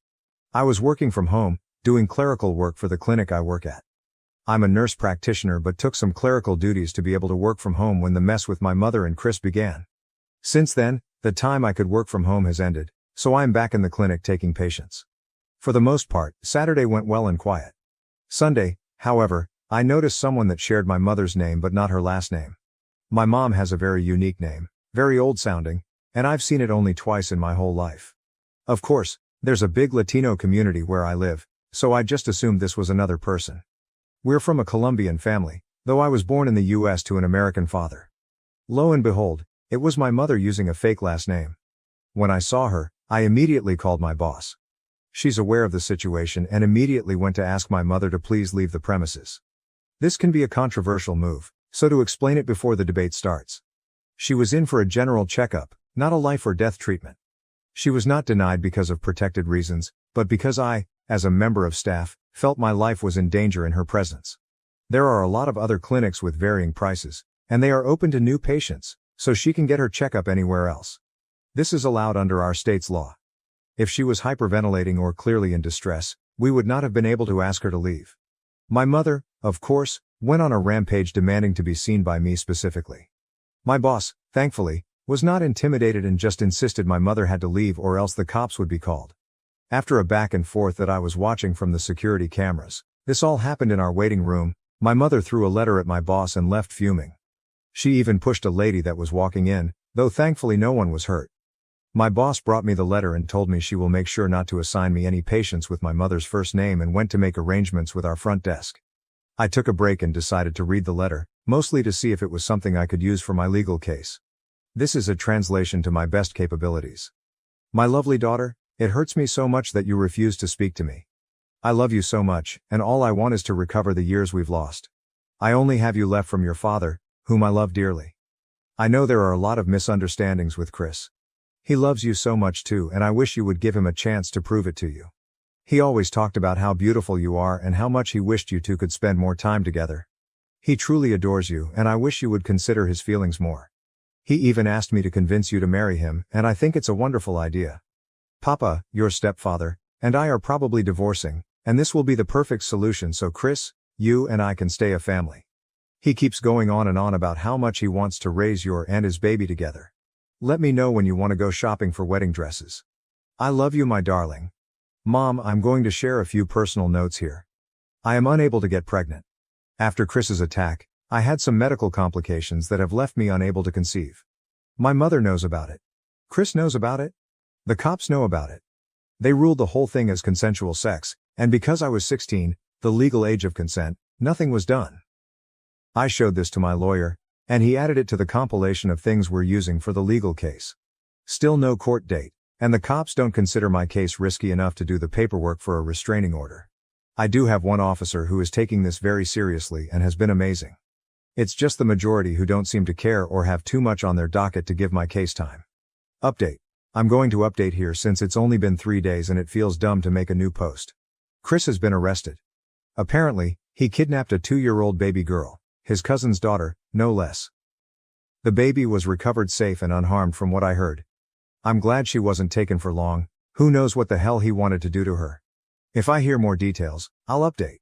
I was working from home, doing clerical work for the clinic I work at. I'm a nurse practitioner but took some clerical duties to be able to work from home when the mess with my mother and Chris began. Since then, the time I could work from home has ended, so I'm back in the clinic taking patients. For the most part, Saturday went well and quiet. Sunday, however, I noticed someone that shared my mother's name but not her last name. My mom has a very unique name, very old-sounding, and I've seen it only twice in my whole life. Of course, there's a big Latino community where I live, so I just assumed this was another person. We're from a Colombian family, though I was born in the US to an American father. Lo and behold, it was my mother using a fake last name. When I saw her, I immediately called my boss. She's aware of the situation and immediately went to ask my mother to please leave the premises. This can be a controversial move, so to explain it before the debate starts. She was in for a general checkup, not a life or death treatment. She was not denied because of protected reasons, but because I, as a member of staff, felt my life was in danger in her presence. There are a lot of other clinics with varying prices, and they are open to new patients, so she can get her checkup anywhere else. This is allowed under our state's law. If she was hyperventilating or clearly in distress, we would not have been able to ask her to leave. My mother, of course, went on a rampage demanding to be seen by me specifically. My boss, thankfully, was not intimidated and just insisted my mother had to leave or else the cops would be called. After a back and forth that I was watching from the security cameras, this all happened in our waiting room. My mother threw a letter at my boss and left fuming. She even pushed a lady that was walking in, though thankfully no one was hurt. My boss brought me the letter and told me she will make sure not to assign me any patients with my mother's first name and went to make arrangements with our front desk. I took a break and decided to read the letter, mostly to see if it was something I could use for my legal case. This is a translation to my best capabilities. My lovely daughter, it hurts me so much that you refuse to speak to me. I love you so much, and all I want is to recover the years we've lost. I only have you left from your father, whom I love dearly. I know there are a lot of misunderstandings with Chris. He loves you so much too, and I wish you would give him a chance to prove it to you. He always talked about how beautiful you are and how much he wished you two could spend more time together. He truly adores you, and I wish you would consider his feelings more. He even asked me to convince you to marry him, and I think it's a wonderful idea. Papa, your stepfather, and I are probably divorcing, and this will be the perfect solution so Chris, you and I can stay a family. He keeps going on and on about how much he wants to raise your and his baby together. Let me know when you want to go shopping for wedding dresses. I love you, my darling. Mom, I'm going to share a few personal notes here. I am unable to get pregnant. After Chris's attack, I had some medical complications that have left me unable to conceive. My mother knows about it. Chris knows about it. The cops know about it. They ruled the whole thing as consensual sex, and because I was 16, the legal age of consent, nothing was done. I showed this to my lawyer, and he added it to the compilation of things we're using for the legal case. Still no court date, and the cops don't consider my case risky enough to do the paperwork for a restraining order. I do have one officer who is taking this very seriously and has been amazing. It's just the majority who don't seem to care or have too much on their docket to give my case time. Update. I'm going to update here since it's only been 3 days and it feels dumb to make a new post. Chris has been arrested. Apparently, he kidnapped a 2-year-old baby girl, his cousin's daughter, no less. The baby was recovered safe and unharmed from what I heard. I'm glad she wasn't taken for long. Who knows what the hell he wanted to do to her. If I hear more details, I'll update.